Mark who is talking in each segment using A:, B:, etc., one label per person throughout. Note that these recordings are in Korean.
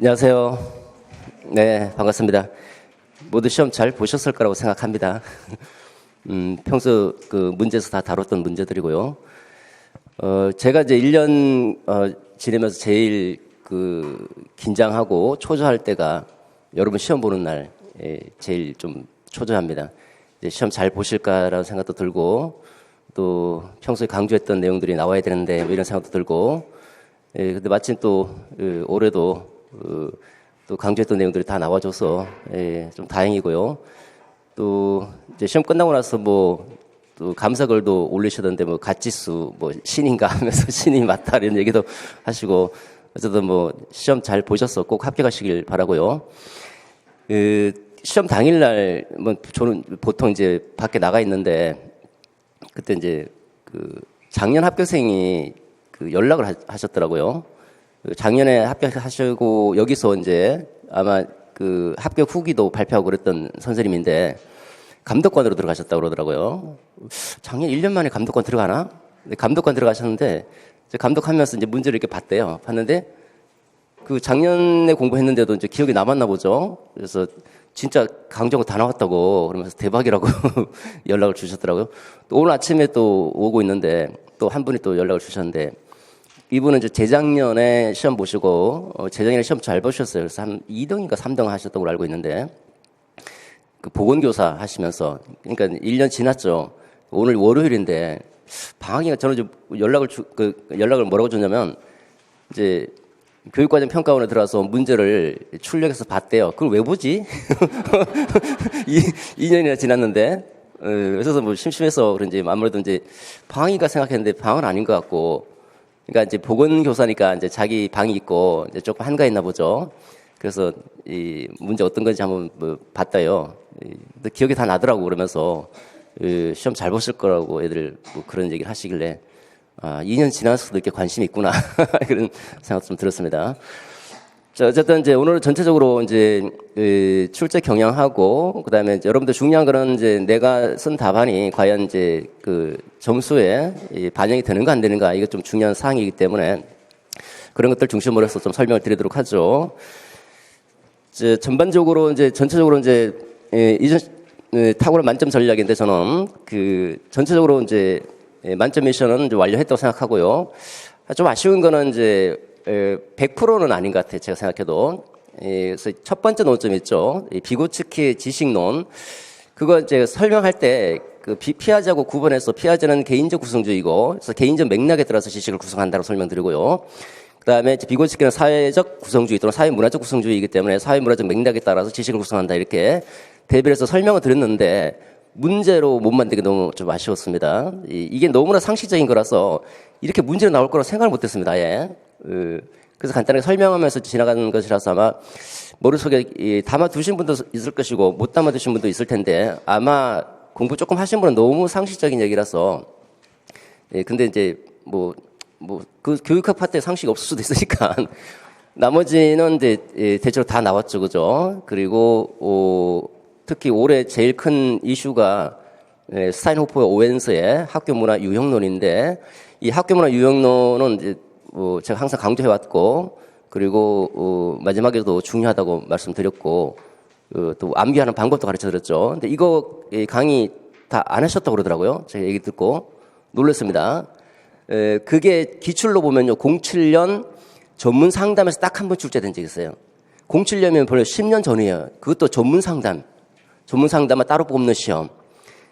A: 안녕하세요. 네, 반갑습니다. 모두 시험 잘 보셨을 거라고 생각합니다. 평소 그 문제에서 다 다뤘던 문제들이고요. 제가 이제 1년 지내면서 제일 그 긴장하고 초조할 때가 여러분 시험 보는 날 제일 좀 초조합니다. 이제 시험 잘 보실까라는 생각도 들고 또 평소에 강조했던 내용들이 나와야 되는데 뭐 이런 생각도 들고 근데 마침 또 올해도 또 강조했던 내용들이 다 나와줘서 좀 다행이고요. 또 이제 시험 끝나고 나서 뭐 또 감사글도 올리시던데 뭐 갓지수 뭐 신인가 하면서 신이 맞다 이런 얘기도 하시고 어쨌든 뭐 시험 잘 보셔서 꼭 합격하시길 바라고요. 시험 당일날 뭐 저는 보통 이제 밖에 나가 있는데 그때 이제 그 작년 합격생이 그 연락을 하셨더라고요. 작년에 합격하시고 여기서 이제 아마 그 합격 후기도 발표하고 그랬던 선생님인데 감독관으로 들어가셨다고 그러더라고요. 작년 1년 만에 감독관 들어가나? 감독관 들어가셨는데 감독하면서 이제 문제를 이렇게 봤대요. 봤는데 그 작년에 공부했는데도 이제 기억이 남았나 보죠. 그래서 진짜 강정은 다 나왔다고 그러면서 대박이라고 연락을 주셨더라고요. 또 오늘 아침에 또 오고 있는데 또 한 분이 또 연락을 주셨는데 이분은 이제 재작년에 시험 보시고 재작년에 시험 잘 보셨어요. 그래서 한 2등인가 3등 하셨다고 알고 있는데 그 보건교사 하시면서 그러니까 1년 지났죠. 오늘 월요일인데 방학인가 저는 좀 연락을 뭐라고 줬냐면 이제 교육과정 평가원에 들어와서 문제를 출력해서 봤대요. 그걸 왜 보지? 2년이나 지났는데 그래서 뭐 심심해서 그런지 아무래도 이제 방학인가 생각했는데 방학은 아닌 것 같고 그러니까 이제 보건교사니까 이제 자기 방이 있고 이제 조금 한가했나 보죠. 그래서 이 문제 어떤 건지 한번 뭐 봤다요. 근데 기억이 다 나더라고 그러면서 시험 잘 보실 거라고 애들 뭐 그런 얘기를 하시길래 2년 지나서도 이렇게 관심이 있구나 그런 생각 좀 들었습니다. 자, 어쨌든 이제 오늘 전체적으로 이제 출제 경향하고 그다음에 이제 여러분들 중요한 거는 이제 내가 쓴 답안이 과연 이제 그 점수에 반영이 되는가 안 되는가 이게 좀 중요한 사항이기 때문에 그런 것들 중심으로 해서 좀 설명을 드리도록 하죠. 이제 전반적으로 이제 전체적으로 이제 이전 탁월한 만점 전략인데 저는 그 전체적으로 이제 만점 미션은 이제 완료했다고 생각하고요. 좀 아쉬운 거는 이제 100%는 아닌 것 같아요. 제가 생각해도. 그래서 첫 번째 논점 있죠. 비고치키 지식론. 그거 이제 설명할 때 그 피아제하고 구분해서 피아제는 개인적 구성주의고, 그래서 개인적 맥락에 따라서 지식을 구성한다고 설명드리고요. 그 다음에 비고치키는 사회적 구성주의 또는 사회문화적 구성주의이기 때문에 사회문화적 맥락에 따라서 지식을 구성한다. 이렇게 대비해서 설명을 드렸는데 문제로 못 만들게 너무 좀 아쉬웠습니다. 이게 너무나 상식적인 거라서 이렇게 문제로 나올 거라고 생각을 못 했습니다. 아예. 그래서 간단하게 설명하면서 지나가는 것이라서 아마 머릿속에 담아두신 분도 있을 것이고 못 담아두신 분도 있을 텐데 아마 공부 조금 하신 분은 너무 상식적인 얘기라서 근데 이제 그 교육학 파트에 상식이 없을 수도 있으니까 나머지는 이제 대체로 다 나왔죠. 그죠? 그리고 특히 올해 제일 큰 이슈가 스타인호퍼 오웬스의 학교문화 유형론인데 이 학교문화 유형론은 이제 제가 항상 강조해왔고 그리고 마지막에도 중요하다고 말씀드렸고 또 암기하는 방법도 가르쳐드렸죠. 근데 이거 강의 다 안 하셨다고 그러더라고요. 제가 얘기 듣고 놀랐습니다. 그게 기출로 보면요 07년 전문 상담에서 딱 한 번 출제된 적이 있어요. 07년이면 벌써 10년 전이에요. 그것도 전문 상담은 따로 뽑는 시험.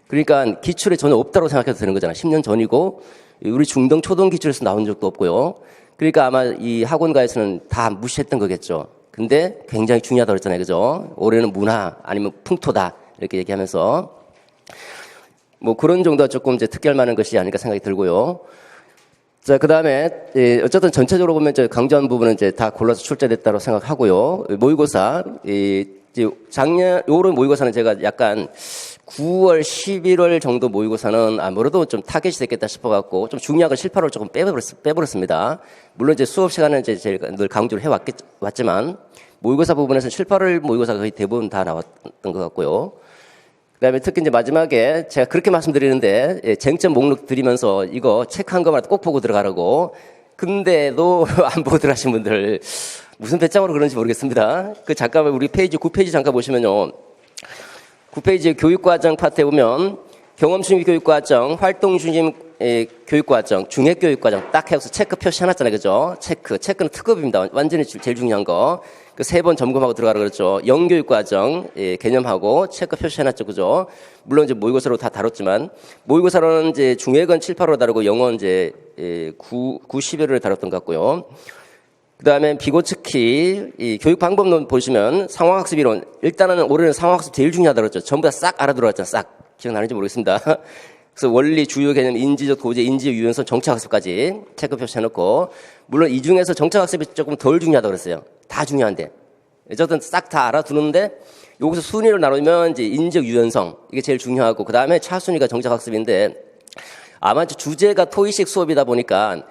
A: 그러니까 기출에 전혀 없다고 생각해도 되는 거잖아요. 10년 전이고 우리 중등 초등 기출에서 나온 적도 없고요. 그러니까 아마 이 학원가에서는 다 무시했던 거겠죠. 근데 굉장히 중요하다고 그랬잖아요. 그죠? 올해는 문화 아니면 풍토다. 이렇게 얘기하면서 뭐 그런 정도가 조금 이제 특기할 만한 것이 아닐까 생각이 들고요. 자, 그 다음에, 어쨌든 전체적으로 보면 저 강조한 부분은 이제 다 골라서 출제됐다고 생각하고요. 모의고사, 올해 모의고사는 제가 약간 9월, 11월 정도 모의고사는 아무래도 좀 타겟이 됐겠다 싶어갖고 좀 중요한 걸 실파로 조금 빼버렸습니다. 물론 이제 수업 시간은 이제 제가 늘 강조를 해왔지만 모의고사 부분에서는 7, 8월 모의고사가 거의 대부분 다 나왔던 것 같고요. 그 다음에 특히 이제 마지막에 제가 그렇게 말씀드리는데 쟁점 목록 드리면서 이거 체크한 것만 꼭 보고 들어가라고 근데도 안 보고 들어가신 분들 무슨 배짱으로 그런지 모르겠습니다. 그 잠깐만 우리 페이지 9페이지 잠깐 보시면요. 9페이지 교육과정 파트에 보면 경험 중심 교육과정, 활동 중심 교육과정, 중액교육과정 딱 해서 체크 표시 해놨잖아요. 그죠? 체크는 특급입니다. 완전히 제일 중요한 거. 그 3번 점검하고 들어가라 그랬죠. 영교육과정 개념하고 체크 표시 해놨죠. 그죠? 물론 이제 모의고사로 다 다뤘지만 모의고사로는 이제 중액은 7, 8로 다루고 영어는 이제 9, 11을 다뤘던 것 같고요. 그 다음에 비고특히 이 교육 방법론 보시면 상황학습 이론. 일단은 올해는 상황학습 제일 중요하다고 그랬죠. 전부 다 싹 알아들어왔잖아요. 싹. 기억나는지 모르겠습니다. 그래서 원리, 주요 개념, 인지적, 도제, 인지, 유연성, 정착학습까지 체크 표시해놓고 물론 이 중에서 정착학습이 조금 덜 중요하다고 그랬어요. 다 중요한데. 어쨌든 싹 다 알아두는데 여기서 순위로 나누면 이제 인지적, 유연성 이게 제일 중요하고 그 다음에 차순위가 정착학습인데 아마 주제가 토의식 수업이다 보니까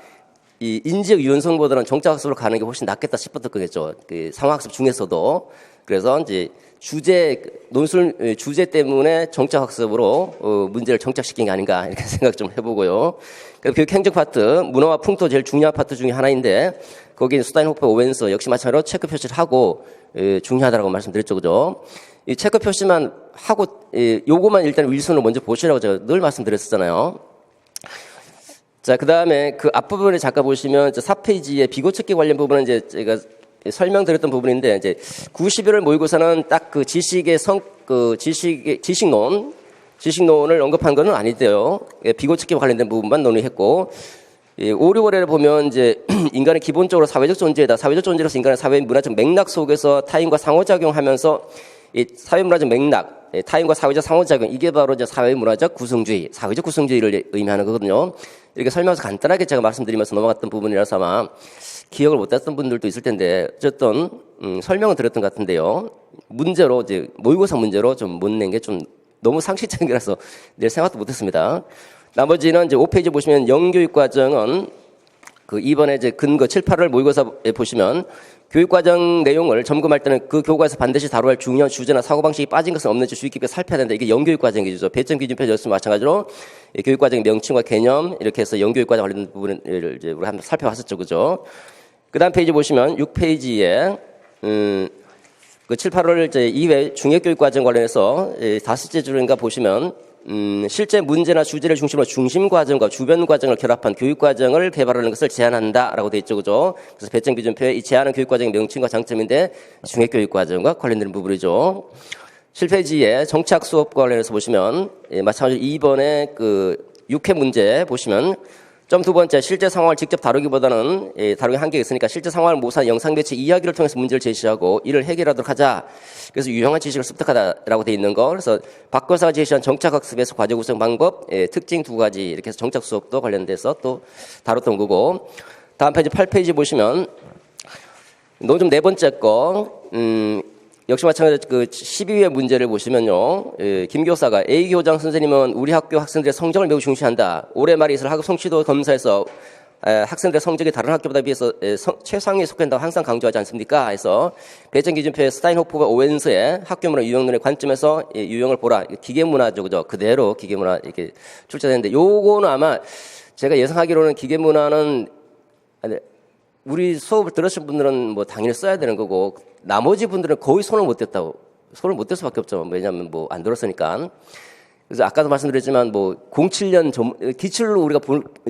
A: 이 인지적 유연성보다는 정착학습으로 가는 게 훨씬 낫겠다 싶었던 거겠죠. 그 상황학습 중에서도. 그래서 이제 논술 주제 때문에 정착학습으로 문제를 정착시킨 게 아닌가 이렇게 생각 좀 해보고요. 그리고 교육 행정 파트, 문화와 풍토 제일 중요한 파트 중에 하나인데 거기 스타인호퍼, 오웬스 역시 마찬가지로 체크 표시를 하고 중요하다고 말씀드렸죠. 그죠? 이 체크 표시만 하고 요거만 일단 윌슨으로 먼저 보시라고 제가 늘 말씀드렸었잖아요. 자, 그 다음에 그 앞부분에 잠깐 보시면 4페이지에 비고측기 관련 부분은 이제 제가 설명드렸던 부분인데 이제 91월 모의고사는 딱 그 지식론을 언급한 건 아니대요. 비고측기 관련된 부분만 논의했고 5, 6월에 보면 이제 인간의 기본적으로 사회적 존재로서 인간의 사회 문화적 맥락 속에서 타인과 상호작용하면서 이 사회 문화적 맥락, 타인과 사회적 상호작용 이게 바로 이제 사회 문화적 구성주의, 사회적 구성주의를 의미하는 거거든요. 이렇게 설명해서 간단하게 제가 말씀드리면서 넘어갔던 부분이라서 아마 기억을 못했던 분들도 있을 텐데 어쨌든 설명은 드렸던 것 같은데요. 문제로 이제 모의고사 문제로 좀 못 낸 게 좀 너무 상식적인 거라서 낼 생각도 못했습니다. 나머지는 이제 5페이지 보시면 영교육과정은 그 이번에 이제 근거 7, 8월 모의고사에 보시면 교육과정 내용을 점검할 때는 그 교과에서 반드시 다뤄야 할 중요한 주제나 사고방식이 빠진 것은 없는지 주의 깊게 살펴야 된다. 이게 영교육과정이죠. 배점 기준표였으면 마찬가지로 교육과정의 명칭과 개념 이렇게 해서 영교육과정 관련된 부분을 이제 우리 한번 살펴봤었죠. 그죠? 그 다음 페이지 보시면 6페이지에 그 7, 8월 이제 2회 중액교육과정 관련해서 5째 줄인가 보시면 실제 문제나 주제를 중심으로 중심 과정과 주변 과정을 결합한 교육 과정을 개발하는 것을 제한한다라고 돼 있죠, 그죠? 그래서 배점 기준표에 이 제한은 교육 과정의 명칭과 장점인데 중액 교육 과정과 관련된 부분이죠. 7페이지에 정착 수업과 관련해서 보시면 마찬가지로 2번에 그 6회 문제 보시면 점 두 번째 실제 상황을 직접 다루기보다는 다루기 한계가 있으니까 실제 상황을 모사한 영상 매체 이야기를 통해서 문제를 제시하고 이를 해결하도록 하자. 그래서 유용한 지식을 습득하다라고 돼 있는 거. 그래서 박교사가 제시한 정착학습에서 과제 구성 방법, 특징 2가지 이렇게 해서 정착 수업도 관련돼서 또 다뤘던 거고. 다음 페이지 8페이지 보시면 논점 네 번째 거 역시 마찬가지로 그 12회 문제를 보시면요. 김 교사가 A 교장 선생님은 우리 학교 학생들의 성적을 매우 중시한다. 올해 말에 있을 학업 성취도 검사에서 학생들의 성적이 다른 학교보다 비해서 최상위에 속한다고 항상 강조하지 않습니까? 해서 배정 기준표에 스타인호퍼와 오웬스의 학교문화 유형론의 관점에서 유형을 보라. 기계문화죠, 그죠? 그대로 기계문화 이렇게 출제되는데 요거는 아마 제가 예상하기로는 기계문화는 우리 수업을 들으신 분들은 뭐 당연히 써야 되는 거고 나머지 분들은 거의 손을 못 댈 수밖에 없죠. 왜냐하면 뭐 안 들었으니까. 그래서 아까도 말씀드렸지만 뭐 07년 기출로 우리가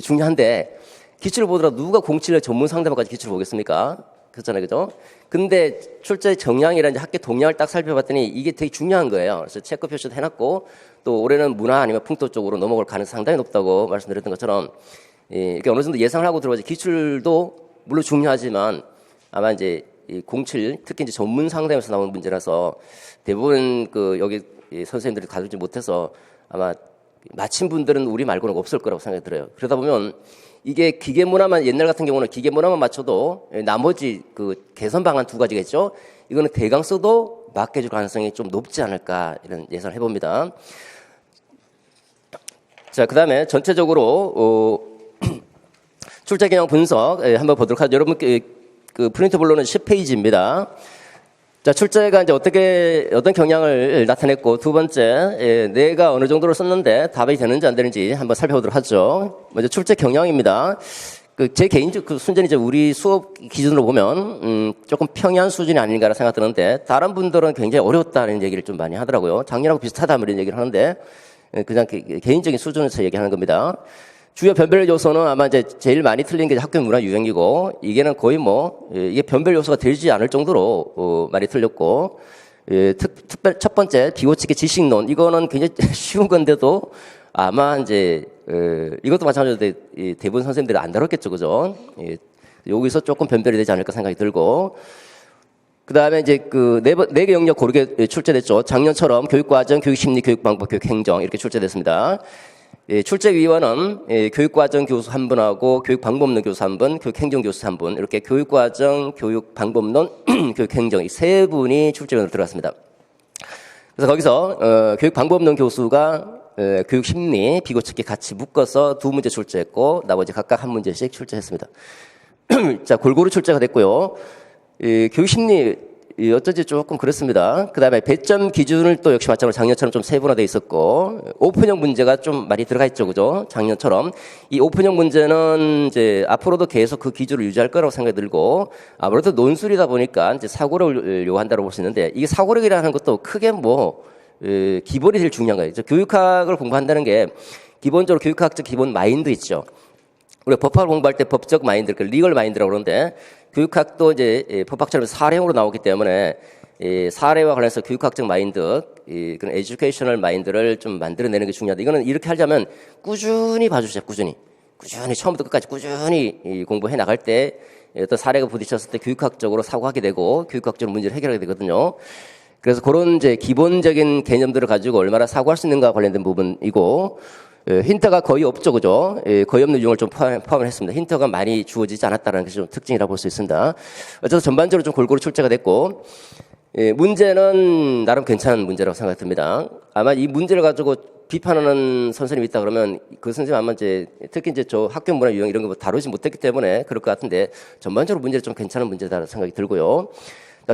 A: 중요한데 기출을 보더라도 누가 07년 전문 상대방까지 기출을 보겠습니까? 그렇잖아요, 그죠? 근데 출제 정량이라든지 학교 동량을 딱 살펴봤더니 이게 되게 중요한 거예요. 그래서 체크 표시도 해놨고 또 올해는 문화 아니면 풍토 쪽으로 넘어갈 가능성이 상당히 높다고 말씀드렸던 것처럼 이렇게 어느 정도 예상을 하고 들어가지 기출도 물론 중요하지만 아마 이제 07 특히 이제 전문 상담에서 나오는 문제라서 대부분 그 여기 선생님들이 가르치지 못해서 아마 마친 분들은 우리 말고는 없을 거라고 생각이 들어요. 그러다 보면 이게 기계문화만 옛날 같은 경우는 기계문화만 맞춰도 나머지 그 개선 방안 2가지가 있죠. 이거는 대강 써도 맞게 줄 가능성이 좀 높지 않을까 이런 예상을 해봅니다. 자, 그 다음에 전체적으로 출제 경향 분석 한번 보도록 하죠. 여러분 그 프린트블로는 10페이지입니다. 자, 출제가 이제 어떤 경향을 나타냈고 두 번째 내가 어느 정도로 썼는데 답이 되는지 안 되는지 한번 살펴보도록 하죠. 먼저 출제 경향입니다. 제 개인적 순전히 이제 우리 수업 기준으로 보면 조금 평이한 수준이 아닌가라는 생각 드는데 다른 분들은 굉장히 어려웠다는 얘기를 좀 많이 하더라고요. 작년하고 비슷하다 이런 얘기를 하는데 그냥 개인적인 수준에서 얘기하는 겁니다. 주요 변별 요소는 아마 이제 제일 많이 틀린 게 학교 문화 유형이고 이게는 거의 이게 변별 요소가 되지 않을 정도로 많이 틀렸고 특별 첫 번째 비고치기 지식론 이거는 굉장히 쉬운 건데도 아마 이제 이것도 마찬가지로 대부분 선생님들이 안 다뤘겠죠, 그죠? 여기서 조금 변별이 되지 않을까 생각이 들고 그 다음에 이제 네 개 영역 고르게 출제됐죠. 작년처럼 교육과정, 교육심리, 교육방법, 교육행정 이렇게 출제됐습니다. 출제위원은 교육과정 교수 한 분하고 교육방법론 교수 한 분, 교육행정 교수 한 분 이렇게 교육과정, 교육방법론, 교육행정 이 세 분이 출제위원으로 들어갔습니다. 그래서 거기서 교육방법론 교수가 교육심리, 비고치기 같이 묶어서 두 문제 출제했고 나머지 각각 한 문제씩 출제했습니다. 자, 골고루 출제가 됐고요. 교육심리 어쩐지 조금 그렇습니다. 그 다음에 배점 기준을 또 역시 마찬가지로 작년처럼 좀 세분화되어 있었고 오픈형 문제가 좀 많이 들어가 있죠, 그죠? 작년처럼 이 오픈형 문제는 이제 앞으로도 계속 그 기준을 유지할 거라고 생각이 들고 아무래도 논술이다 보니까 이제 사고력을 요한다고 볼 수 있는데 이게 사고력이라는 것도 크게 기본이 제일 중요한 거예요. 교육학을 공부한다는 게 기본적으로 교육학적 기본 마인드 있죠. 우리가 법학을 공부할 때 법적 마인드, 리걸 마인드라고 그러는데 교육학도 이제 법학처럼 사례형으로 나오기 때문에 사례와 관련해서 교육학적 마인드, 그런 에듀케이셔널 마인드를 좀 만들어내는 게 중요하다. 이거는 이렇게 하자면 꾸준히 봐주세요. 꾸준히 처음부터 끝까지 꾸준히 공부해 나갈 때 어떤 사례가 부딪혔을 때 교육학적으로 사고하게 되고 교육학적으로 문제를 해결하게 되거든요. 그래서 그런 이제 기본적인 개념들을 가지고 얼마나 사고할 수 있는가 관련된 부분이고 힌트가 거의 없죠, 그죠? 거의 없는 유형을 좀 포함을 했습니다. 힌트가 많이 주어지지 않았다는 것이 좀 특징이라고 볼 수 있습니다. 어쨌든 전반적으로 좀 골고루 출제가 됐고 문제는 나름 괜찮은 문제라고 생각이 듭니다. 아마 이 문제를 가지고 비판하는 선생님이 있다 그러면 그 선생님 아마 특히 저 학교 문화 유형 이런 거 다루지 못했기 때문에 그럴 것 같은데 전반적으로 문제는 좀 괜찮은 문제다라는 생각이 들고요.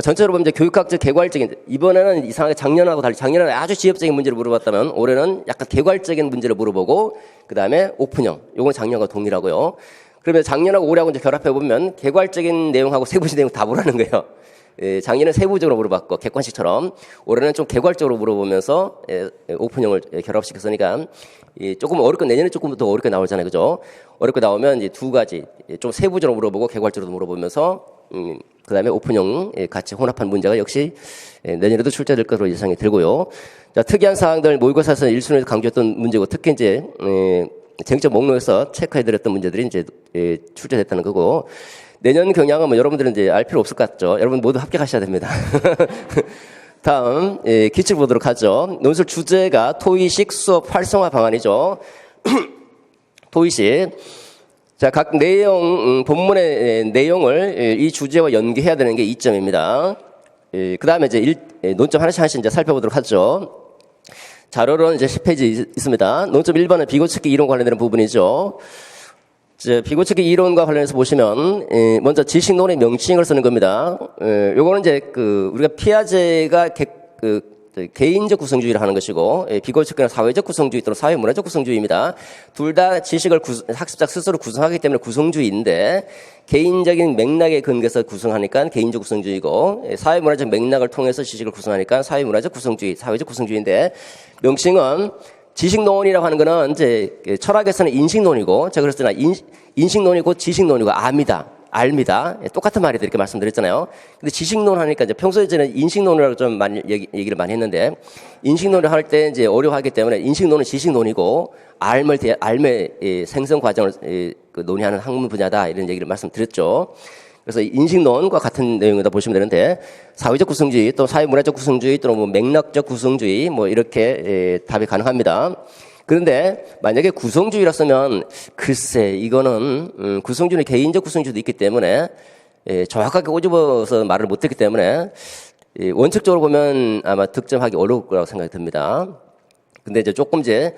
A: 전체로 보면 교육학적 개괄적인 이번에는 이상하게 작년하고 달리 작년에는 아주 지엽적인 문제를 물어봤다면 올해는 약간 개괄적인 문제를 물어보고 그 다음에 오픈형 요건 작년과 동일하고요. 그러면 작년하고 올해하고 이제 결합해 보면 개괄적인 내용하고 세부적 내용 다 물어보는 거예요. 작년에 세부적으로 물어봤고 객관식처럼 올해는 좀 개괄적으로 물어보면서 오픈형을 결합시켰으니까 조금 어렵고 내년에 조금 더 어렵게 나오잖아요, 그죠? 어렵게 나오면 이제 두 가지 좀 세부적으로 물어보고 개괄적으로 물어보면서 그 다음에 오픈형 같이 혼합한 문제가 역시 내년에도 출제될 것으로 예상이 들고요. 자, 특이한 사항들 모의고사에서 1순위에서 강조했던 문제고 특히 이제 쟁점 목록에서 체크해드렸던 문제들이 이제 출제됐다는 거고 내년 경향은 여러분들은 이제 알 필요 없을 것 같죠. 여러분 모두 합격하셔야 됩니다. 다음 기출 보도록 하죠. 논술 주제가 토의식 수업 활성화 방안이죠. 토의식. 자, 각 본문의 내용을 이 주제와 연계해야 되는 게 2점입니다. 그 다음에 이제 논점 하나씩 이제 살펴보도록 하죠. 자료로는 이제 10페이지 있습니다. 논점 1번은 비고치기 이론 관련되는 부분이죠. 이제 비고치기 이론과 관련해서 보시면, 먼저 지식론의 명칭을 쓰는 겁니다. 요거는 이제 우리가 피아제가 개인적 구성주의를 하는 것이고 비고치기는 사회적 구성주의 또는 사회문화적 구성주의입니다. 둘 다 지식을 학습자 스스로 구성하기 때문에 구성주의인데 개인적인 맥락에 근거해서 구성하니까 개인적 구성주의고 사회문화적 맥락을 통해서 지식을 구성하니까 사회문화적 구성주의, 사회적 구성주의인데 명칭은 지식론이라고 하는 거는 이제 철학에서는 인식론이고 제가 그랬잖아요. 인식론이고 지식론이고 알미다. 똑같은 말이다 이렇게 말씀드렸잖아요. 근데 지식론 하니까 이제 평소에 저는 인식론이라고 좀 많이 얘기를 많이 했는데 인식론을 할 때 이제 어려워하기 때문에 인식론은 지식론이고 알의 생성 과정을 논의하는 학문 분야다 이런 얘기를 말씀드렸죠. 그래서 인식론과 같은 내용이다 보시면 되는데 사회적 구성주의 또 사회문화적 구성주의 또는 맥락적 구성주의 이렇게 답이 가능합니다. 그런데 만약에 구성주의라 쓰면 글쎄 이거는 구성주의는 개인적 구성주의도 있기 때문에 정확하게 꼬집어서 말을 못했기 때문에 원칙적으로 보면 아마 득점하기 어려울 거라고 생각이 듭니다. 근데 이제 조금 이제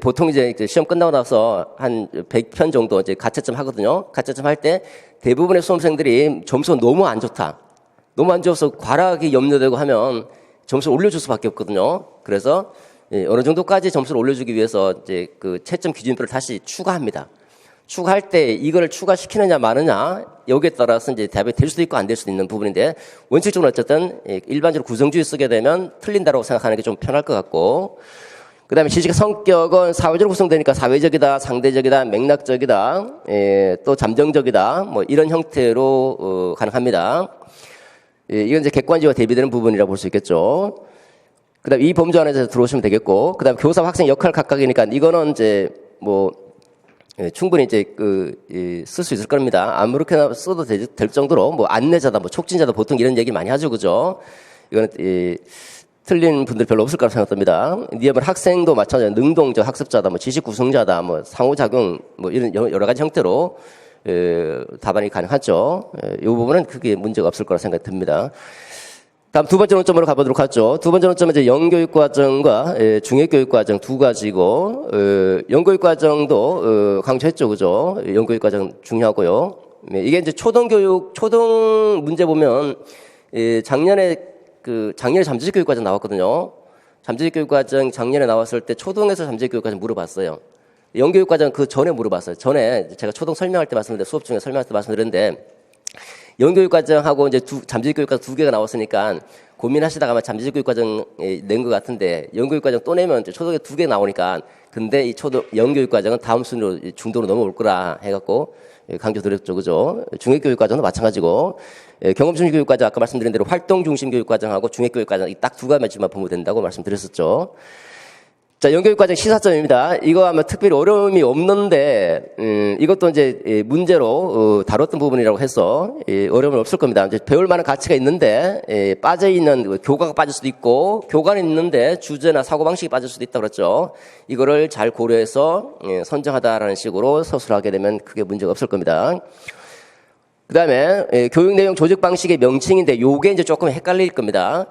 A: 보통 이제 시험 끝나고 나서 한 100편 정도 이제 가채점 하거든요. 가채점 할 때 대부분의 수험생들이 점수가 너무 안 좋다. 너무 안 좋아서 과락이 염려되고 하면 점수를 올려줄 수밖에 없거든요. 그래서 어느 정도까지 점수를 올려주기 위해서 이제 채점 기준표를 다시 추가합니다. 추가할 때 이걸 추가시키느냐 마느냐 여기에 따라서 이제 답이 될 수도 있고 안 될 수도 있는 부분인데 원칙적으로 어쨌든 일반적으로 구성주의 쓰게 되면 틀린다고 생각하는 게 좀 편할 것 같고 그다음에 지식의 성격은 사회적으로 구성되니까 사회적이다, 상대적이다, 맥락적이다, 또 잠정적이다 뭐 이런 형태로 가능합니다. 이건 이제 객관적으로 대비되는 부분이라고 볼 수 있겠죠. 그다음 이 범주 안에서 들어오시면 되겠고 그다음 교사와 학생 역할 각각이니까 이거는 이제 뭐 충분히 이제 쓸 수 있을 겁니다. 아무렇게나 써도 될 정도로 뭐 안내자다, 뭐 촉진자다 보통 이런 얘기 많이 하죠, 그죠? 이거는 틀린 분들 별로 없을 거라고 생각됩니다. 니은 학생도 마찬가지로 능동적 학습자다, 뭐 지식 구성자다, 뭐 상호작용, 뭐 이런 여러 가지 형태로 답안이 가능하죠. 이 부분은 크게 문제가 없을 거라 생각이 듭니다. 다음 두 번째 논점으로 가보도록 하죠. 두 번째 논점은 이제 영교육과정과 중해교육과정 두 가지고, 영교육과정도 강조했죠, 그죠? 영교육과정 중요하고요. 이게 이제 초등 문제 보면, 작년에 잠재교육과정 나왔거든요. 잠재교육과정 작년에 나왔을 때 초등에서 잠재교육과정 물어봤어요. 영교육과정 그 전에 물어봤어요. 전에 제가 초등 설명할 때 말씀드렸는데, 수업 중에 설명할 때 말씀드렸는데, 영교육과정하고 이제 잠재교육과정 두 개가 나왔으니까 고민하시다가 아마 잠재교육과정 낸 것 같은데 영교육과정 또 내면 초등에 두 개 나오니까 근데 이 영교육과정은 다음 순위로 중도로 넘어올 거라 해갖고 강조드렸죠, 그죠? 중학교육과정도 마찬가지고 경험중심 교육과정 아까 말씀드린 대로 활동중심 교육과정하고 중학교육과정 이 딱 두 가지만 보면 된다고 말씀드렸었죠. 자, 영교육과정 시사점입니다. 이거 아마 특별히 어려움이 없는데, 이것도 이제 문제로 다뤘던 부분이라고 해서 어려움은 없을 겁니다. 이제 배울 만한 가치가 있는데, 빠져있는 교과가 빠질 수도 있고, 교과는 있는데 주제나 사고방식이 빠질 수도 있다고 그랬죠. 이거를 잘 고려해서 선정하다라는 식으로 서술하게 되면 크게 문제가 없을 겁니다. 그 다음에 교육 내용 조직 방식의 명칭인데, 요게 이제 조금 헷갈릴 겁니다.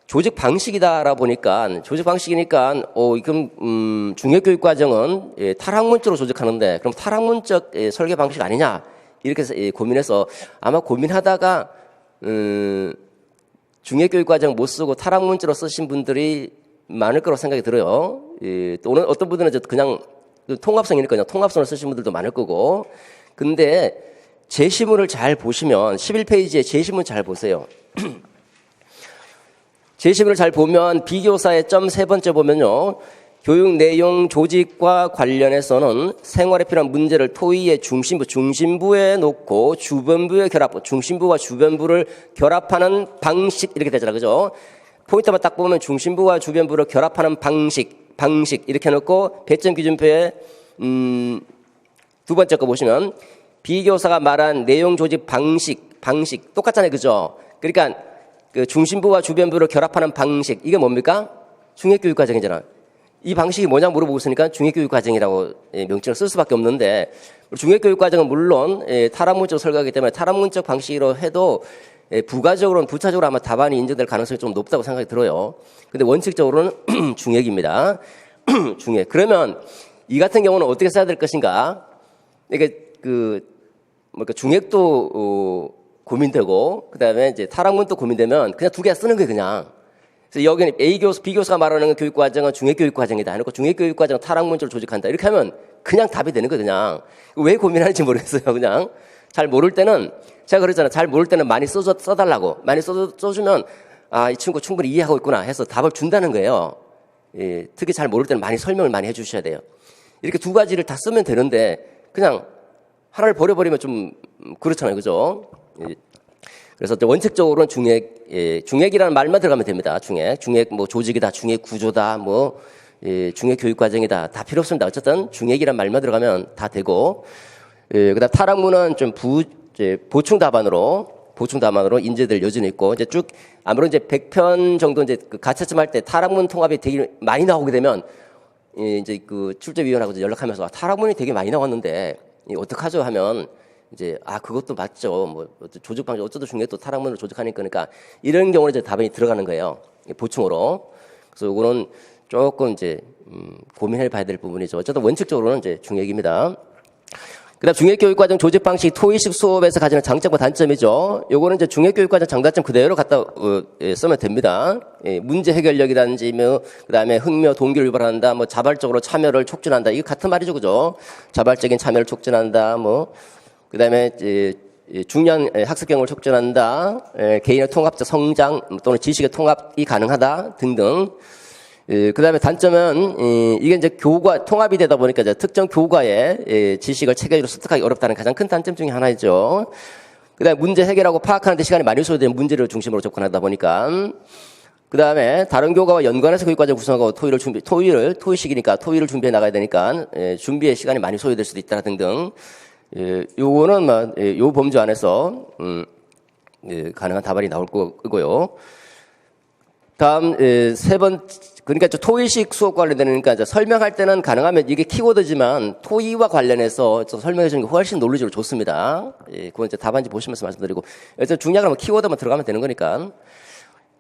A: 조직 방식이다라 보니까 조직 방식이니까 그럼 중학교육과정은 탈학문적으로 조직하는데 그럼 탈학문적 설계 방식 아니냐 이렇게 해서 고민해서 아마 고민하다가 중학교육과정 못 쓰고 탈학문적으로 쓰신 분들이 많을 거라고 생각이 들어요. 또는 어떤 분들은 그냥 통합성이니까 그냥 통합성을 쓰신 분들도 많을 거고 근데 제시문을 잘 보시면 11페이지에 제시문 잘 보세요. 제시문을 잘 보면 비교사의 점 세 번째 보면요. 교육 내용 조직과 관련해서는 생활에 필요한 문제를 토의의 중심부에 놓고 주변부에 중심부와 주변부를 결합하는 방식 이렇게 되잖아, 그죠? 포인트만 딱 보면 중심부와 주변부를 결합하는 방식 이렇게 해놓고 배점 기준표에 두 번째 거 보시면 비교사가 말한 내용 조직 방식 똑같잖아요, 그죠? 그러니까 그 중심부와 주변부를 결합하는 방식 이게 뭡니까? 중학교육과정이잖아. 이 방식이 뭐냐 물어보고 있으니까 중학교육과정이라고 명칭을 쓸 수밖에 없는데 중학교육과정은 물론 탈학문적 설계하기 때문에 탈학문적 방식으로 해도 부가적으로는 부차적으로 아마 답안이 인정될 가능성이 좀 높다고 생각이 들어요. 근데 원칙적으로는 중학입니다. 중학. 그러면 이 같은 경우는 어떻게 써야 될 것인가? 이게 중학도 고민되고 그다음에 이제 탈학문도 고민되면 그냥 두 개 쓰는 거예요, 그냥. 그래서 여기는 B교수가 말하는 교육과정은 중학교육과정이다. 해놓고 중학교육과정은 탈학문적으로 조직한다. 이렇게 하면 그냥 답이 되는 거예요, 그냥. 왜 고민하는지 모르겠어요, 그냥. 잘 모를 때는 제가 그랬잖아요. 잘 모를 때는 많이 써달라고. 많이 써주면 이 친구 충분히 이해하고 있구나 해서 답을 준다는 거예요. 특히 잘 모를 때는 많이 설명을 많이 해주셔야 돼요. 이렇게 두 가지를 다 쓰면 되는데 그냥 하나를 버려버리면 좀 그렇잖아요, 그죠? 그래서 원칙적으로는 중액이라는 말만 들어가면 됩니다. 중액 뭐 조직이다, 중액 구조다, 뭐 중액 교육과정이다 다 필요 없습니다. 어쨌든 중액이라는 말만 들어가면 다 되고 그다음 탈학문은 좀 보충 답안으로 인재될 여지는 있고 이제 쭉 아무래도 이제 100편 정도 이제 그 가채점 할 때 탈학문 통합이 되게 많이 나오게 되면 이제 그 출제위원하고 연락하면서 탈학문이 되게 많이 나왔는데 어떡하죠 하면 이제 그것도 맞죠. 뭐 조직 방식 어쩌도 중에 또 탈학문을 조직하니까 그러니까 이런 경우는 이제 답안이 들어가는 거예요. 보충으로. 그래서 이거는 조금 이제 고민해 봐야 될 부분이죠. 어쨌든 원칙적으로는 이제 중액입니다. 그다음 중학교육과정 조직 방식 토의식 수업에서 가지는 장점과 단점이죠. 요거는 이제 중학교육과정 장단점 그대로 갖다 쓰면 됩니다. 문제 해결력이라든지 뭐 그다음에 흥미 동기를 유발한다, 뭐 자발적으로 참여를 촉진한다. 이거 같은 말이죠, 그죠? 자발적인 참여를 촉진한다, 뭐 그다음에 중요한 학습 경험을 촉진한다, 개인의 통합적 성장 또는 지식의 통합이 가능하다 등등. 그 다음에 단점은, 이게 이제 통합이 되다 보니까 이제 특정 교과의 지식을 체계적으로 습득하기 어렵다는 가장 큰 단점 중에 하나이죠. 그 다음에 문제 해결하고 파악하는 데 시간이 많이 소요되는 문제를 중심으로 접근하다 보니까. 그 다음에 다른 교과와 연관해서 교육과정 구성하고 토의식이니까 토의를 준비해 나가야 되니까, 준비에 시간이 많이 소요될 수도 있다 등등. 요거는 요 범주 안에서, 가능한 답안이 나올 거고요. 다음, 그러니까 토의식 수업 관련되니까 이제 설명할 때는 가능하면 이게 키워드지만 토의와 관련해서 설명해 주는 게 훨씬 논리적으로 좋습니다. 그건 이제 답안지 보시면서 말씀드리고. 일단 중요한 건 키워드만 들어가면 되는 거니까.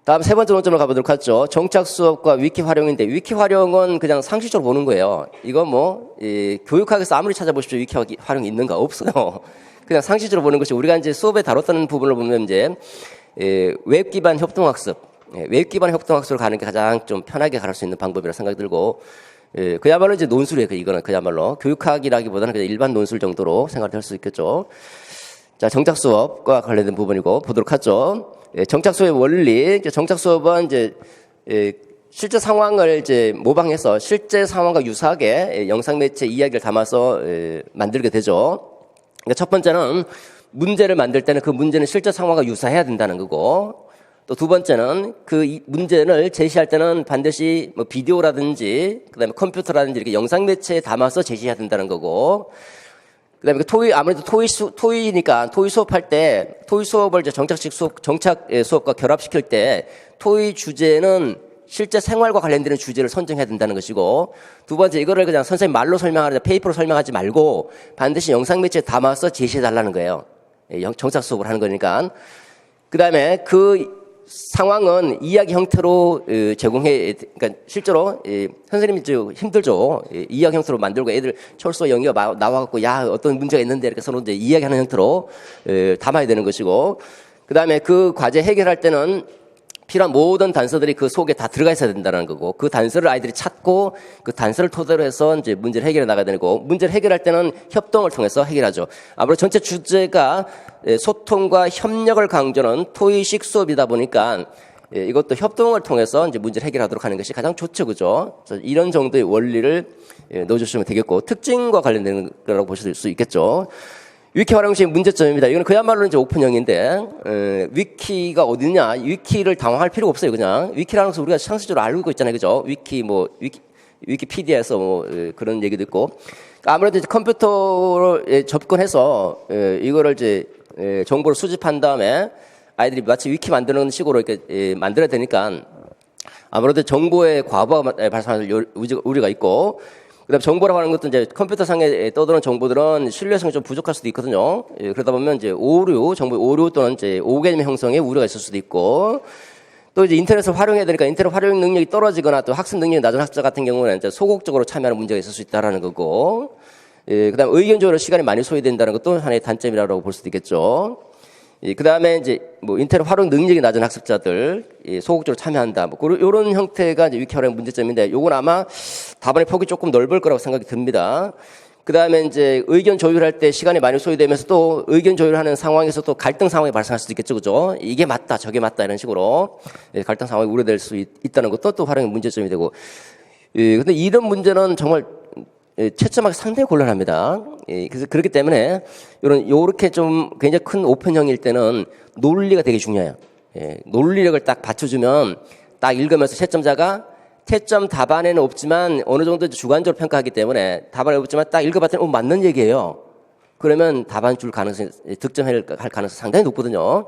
A: 다음 세 번째 논점으로 가보도록 하죠. 정착 수업과 위키 활용인데, 위키 활용은 그냥 상식적으로 보는 거예요. 이건 교육학에서 아무리 찾아보십시오. 위키 활용이 있는가? 없어요. 그냥 상식적으로 보는 것이 우리가 이제 수업에 다뤘던 부분을 보면 이제, 웹 기반 협동학습. 웹 기반 협동학습을 가는 게 가장 좀 편하게 갈 수 있는 방법이라 생각이 들고, 그야말로 이제 논술이에요. 이거는 그야말로 교육학이라기보다는 그냥 일반 논술 정도로 생각할 수 있겠죠. 자, 정착 수업과 관련된 부분이고 보도록 하죠. 정착 수업의 원리, 정착 수업은 이제 실제 상황을 이제 모방해서 실제 상황과 유사하게 영상 매체 이야기를 담아서 만들게 되죠. 그러니까 첫 번째는 문제를 만들 때는 그 문제는 실제 상황과 유사해야 된다는 거고, 또 두 번째는 그 문제를 제시할 때는 반드시 뭐 비디오라든지 그다음에 컴퓨터라든지 이렇게 영상 매체에 담아서 제시해야 된다는 거고, 그다음에 아무래도 토의니까 토의 수업할 때 토의 수업을 이제 정착 수업과 결합시킬 때 토의 주제는 실제 생활과 관련되는 주제를 선정해야 된다는 것이고, 두 번째 이거를 그냥 선생님 말로 설명하는데 페이퍼로 설명하지 말고 반드시 영상 매체에 담아서 제시해 달라는 거예요. 정착 수업을 하는 거니까. 그다음에 그 상황은 이야기 형태로 그러니까 실제로 선생님이 좀 힘들죠. 이야기 형태로 만들고 애들 철수 영희가 나와갖고 야 어떤 문제가 있는데 이렇게 서로 이제 이야기하는 형태로 담아야 되는 것이고, 그다음에 그 과제 해결할 때는 필요한 모든 단서들이 그 속에 다 들어가 있어야 된다는 거고, 그 단서를 아이들이 찾고 그 단서를 토대로 해서 이제 문제를 해결해 나가야 되는 거고, 문제를 해결할 때는 협동을 통해서 해결하죠. 아무래도 전체 주제가 소통과 협력을 강조하는 토의식 수업이다 보니까 이것도 협동을 통해서 이제 문제를 해결하도록 하는 것이 가장 좋죠, 그죠? 이런 정도의 원리를 넣어주시면 되겠고, 특징과 관련된 거라고 보실 수 있겠죠. 위키 활용식 문제점입니다. 이건 그야말로 이제 오픈형인데, 위키가 어디냐? 위키를 당황할 필요가 없어요, 그냥. 위키라는 것을 우리가 상식적으로 알고 있잖아요, 그죠? 위키피디아에서 그런 얘기도 있고. 아무래도 이제 컴퓨터로 접근해서, 이거를 이제, 정보를 수집한 다음에 아이들이 마치 위키 만드는 식으로 이렇게 만들어야 되니까 아무래도 정보의 과부하가 발생할 우려가 있고, 그다음 정보라고 하는 것도 이제 컴퓨터상에 떠도는 정보들은 신뢰성이 좀 부족할 수도 있거든요. 그러다 보면 이제 정보의 오류 또는 이제 오개념 형성에 우려가 있을 수도 있고, 또 이제 인터넷을 활용해야 되니까 인터넷 활용 능력이 떨어지거나 또 학습 능력이 낮은 학자 같은 경우는 이제 소극적으로 참여하는 문제가 있을 수 있다라는 거고, 그다음 의견 조율에 시간이 많이 소요된다는 것도 하나의 단점이라고 볼 수도 있겠죠. 그다음에 이제 뭐 인터넷 활용 능력이 낮은 학습자들 소극적으로 참여한다. 뭐 이런 형태가 이제 위키 활용 문제점인데, 요건 아마 답안의 폭이 조금 넓을 거라고 생각이 듭니다. 그다음에 이제 의견 조율할 때 시간이 많이 소요되면서 또 의견 조율하는 상황에서 또 갈등 상황이 발생할 수도 있겠죠, 그죠? 이게 맞다, 저게 맞다 이런 식으로 갈등 상황이 우려될 수 있다는 것도 또 활용의 문제점이 되고. 근데 이런 문제는 정말 채점하기 상당히 곤란합니다. 그래서 그렇기 때문에 요렇게 좀 굉장히 큰 오픈형일 때는 논리가 되게 중요해요. 논리력을 딱 받쳐주면 딱 읽으면서 채점자가 채점 답안에는 없지만 어느 정도 주관적으로 평가하기 때문에 답안에 없지만 딱 읽어봤더니 맞는 얘기예요. 그러면 답안 줄 가능성이 득점할 가능성이 상당히 높거든요.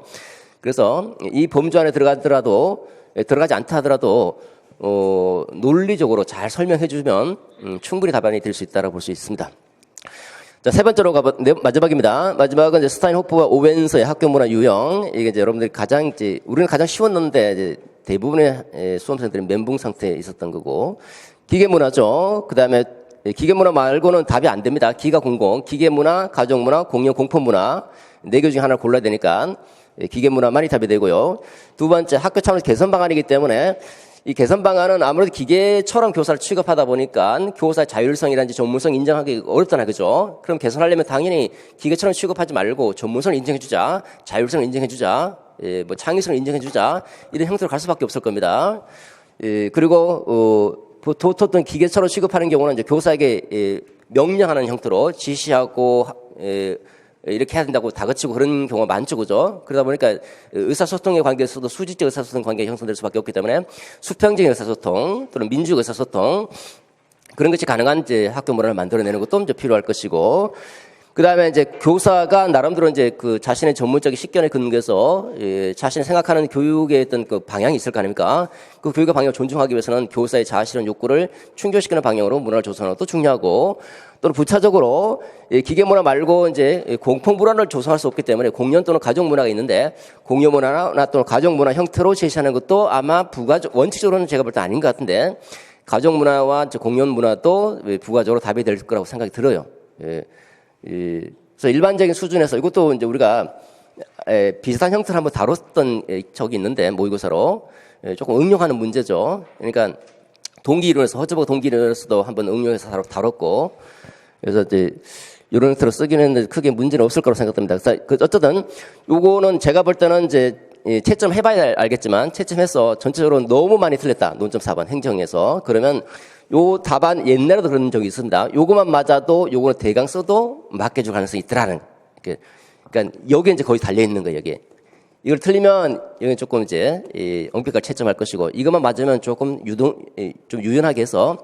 A: 그래서 이 범주 안에 들어가지 않다 하더라도 논리적으로 잘 설명해 주면 충분히 답안이 될 수 있다고 볼 수 있습니다. 자, 세 번째로 마지막입니다. 마지막은 이제 스타인호프와 오웬서의 학교 문화 유형. 이게 이제 여러분들이 우리는 가장 쉬웠는데 이제 대부분의 수험생들이 멘붕 상태에 있었던 거고, 기계 문화죠. 그 다음에 기계문화 말고는 답이 안 됩니다. 기가 공공, 기계문화, 가정문화, 공연, 공포문화 4개 중에 하나를 골라야 되니까 기계문화만이 답이 되고요. 두 번째, 학교 차원에서 개선 방안이기 때문에 이 개선 방안은 아무래도 기계처럼 교사를 취급하다 보니까 교사의 자율성이라든지 전문성 인정하기 어렵잖아요. 그죠? 그럼 개선하려면 당연히 기계처럼 취급하지 말고 전문성을 인정해주자, 자율성을 인정해주자, 뭐 창의성을 인정해주자, 이런 형태로 갈 수밖에 없을 겁니다. 그리고 보통 기계처럼 취급하는 경우는 이제 교사에게 명령하는 형태로 지시하고 이렇게 해야 된다고 다그치고 그런 경우가 많죠, 그죠? 그러다 보니까 의사소통의 관계에서도 수직적 의사소통 관계가 형성될 수밖에 없기 때문에 수평적인 의사소통 또는 민주적 의사소통 그런 것이 가능한 이제 학교 문화를 만들어내는 것도 이제 필요할 것이고, 그 다음에 이제 교사가 나름대로 이제 그 자신의 전문적인 식견에 근거해서 자신이 생각하는 교육의 어떤 그 방향이 있을 거 아닙니까? 그 교육의 방향을 존중하기 위해서는 교사의 자아실현 욕구를 충족시키는 방향으로 문화를 조성하는 것도 중요하고, 또는 부차적으로 기계문화 말고 이제 공포문화를 조성할 수 없기 때문에 공연 또는 가정문화가 있는데 공연문화나 또는 가정문화 형태로 제시하는 것도 아마 원칙적으로는 제가 볼 때 아닌 것 같은데 가정문화와 공연문화도 부가적으로 답이 될 거라고 생각이 들어요. 그래서 일반적인 수준에서 이것도 이제 우리가 비슷한 형태를 한번 다뤘던 적이 있는데 모의고사로 조금 응용하는 문제죠. 그러니까 동기이론에서 허즈버그 동기이론에서도 한번 응용해서 다뤘고, 그래서 이제 이런 형태로 쓰기는 했는데 크게 문제는 없을 거라고 생각됩니다. 그래서 어쨌든 요거는 제가 볼 때는 이제 채점 해봐야 알겠지만 채점해서 전체적으로 너무 많이 틀렸다. 논점 4번 행정에서. 그러면 요 답안 옛날에도 그런 적이 있습니다. 요거만 맞아도 요거는 대강 써도 맞게 줄 가능성이 있더라는. 그러니까 여기에 이제 거의 달려 있는 거예요, 여기. 이걸 틀리면 여기 조금 이제 엄격하게 채점할 것이고, 이것만 맞으면 조금 좀 유연하게 해서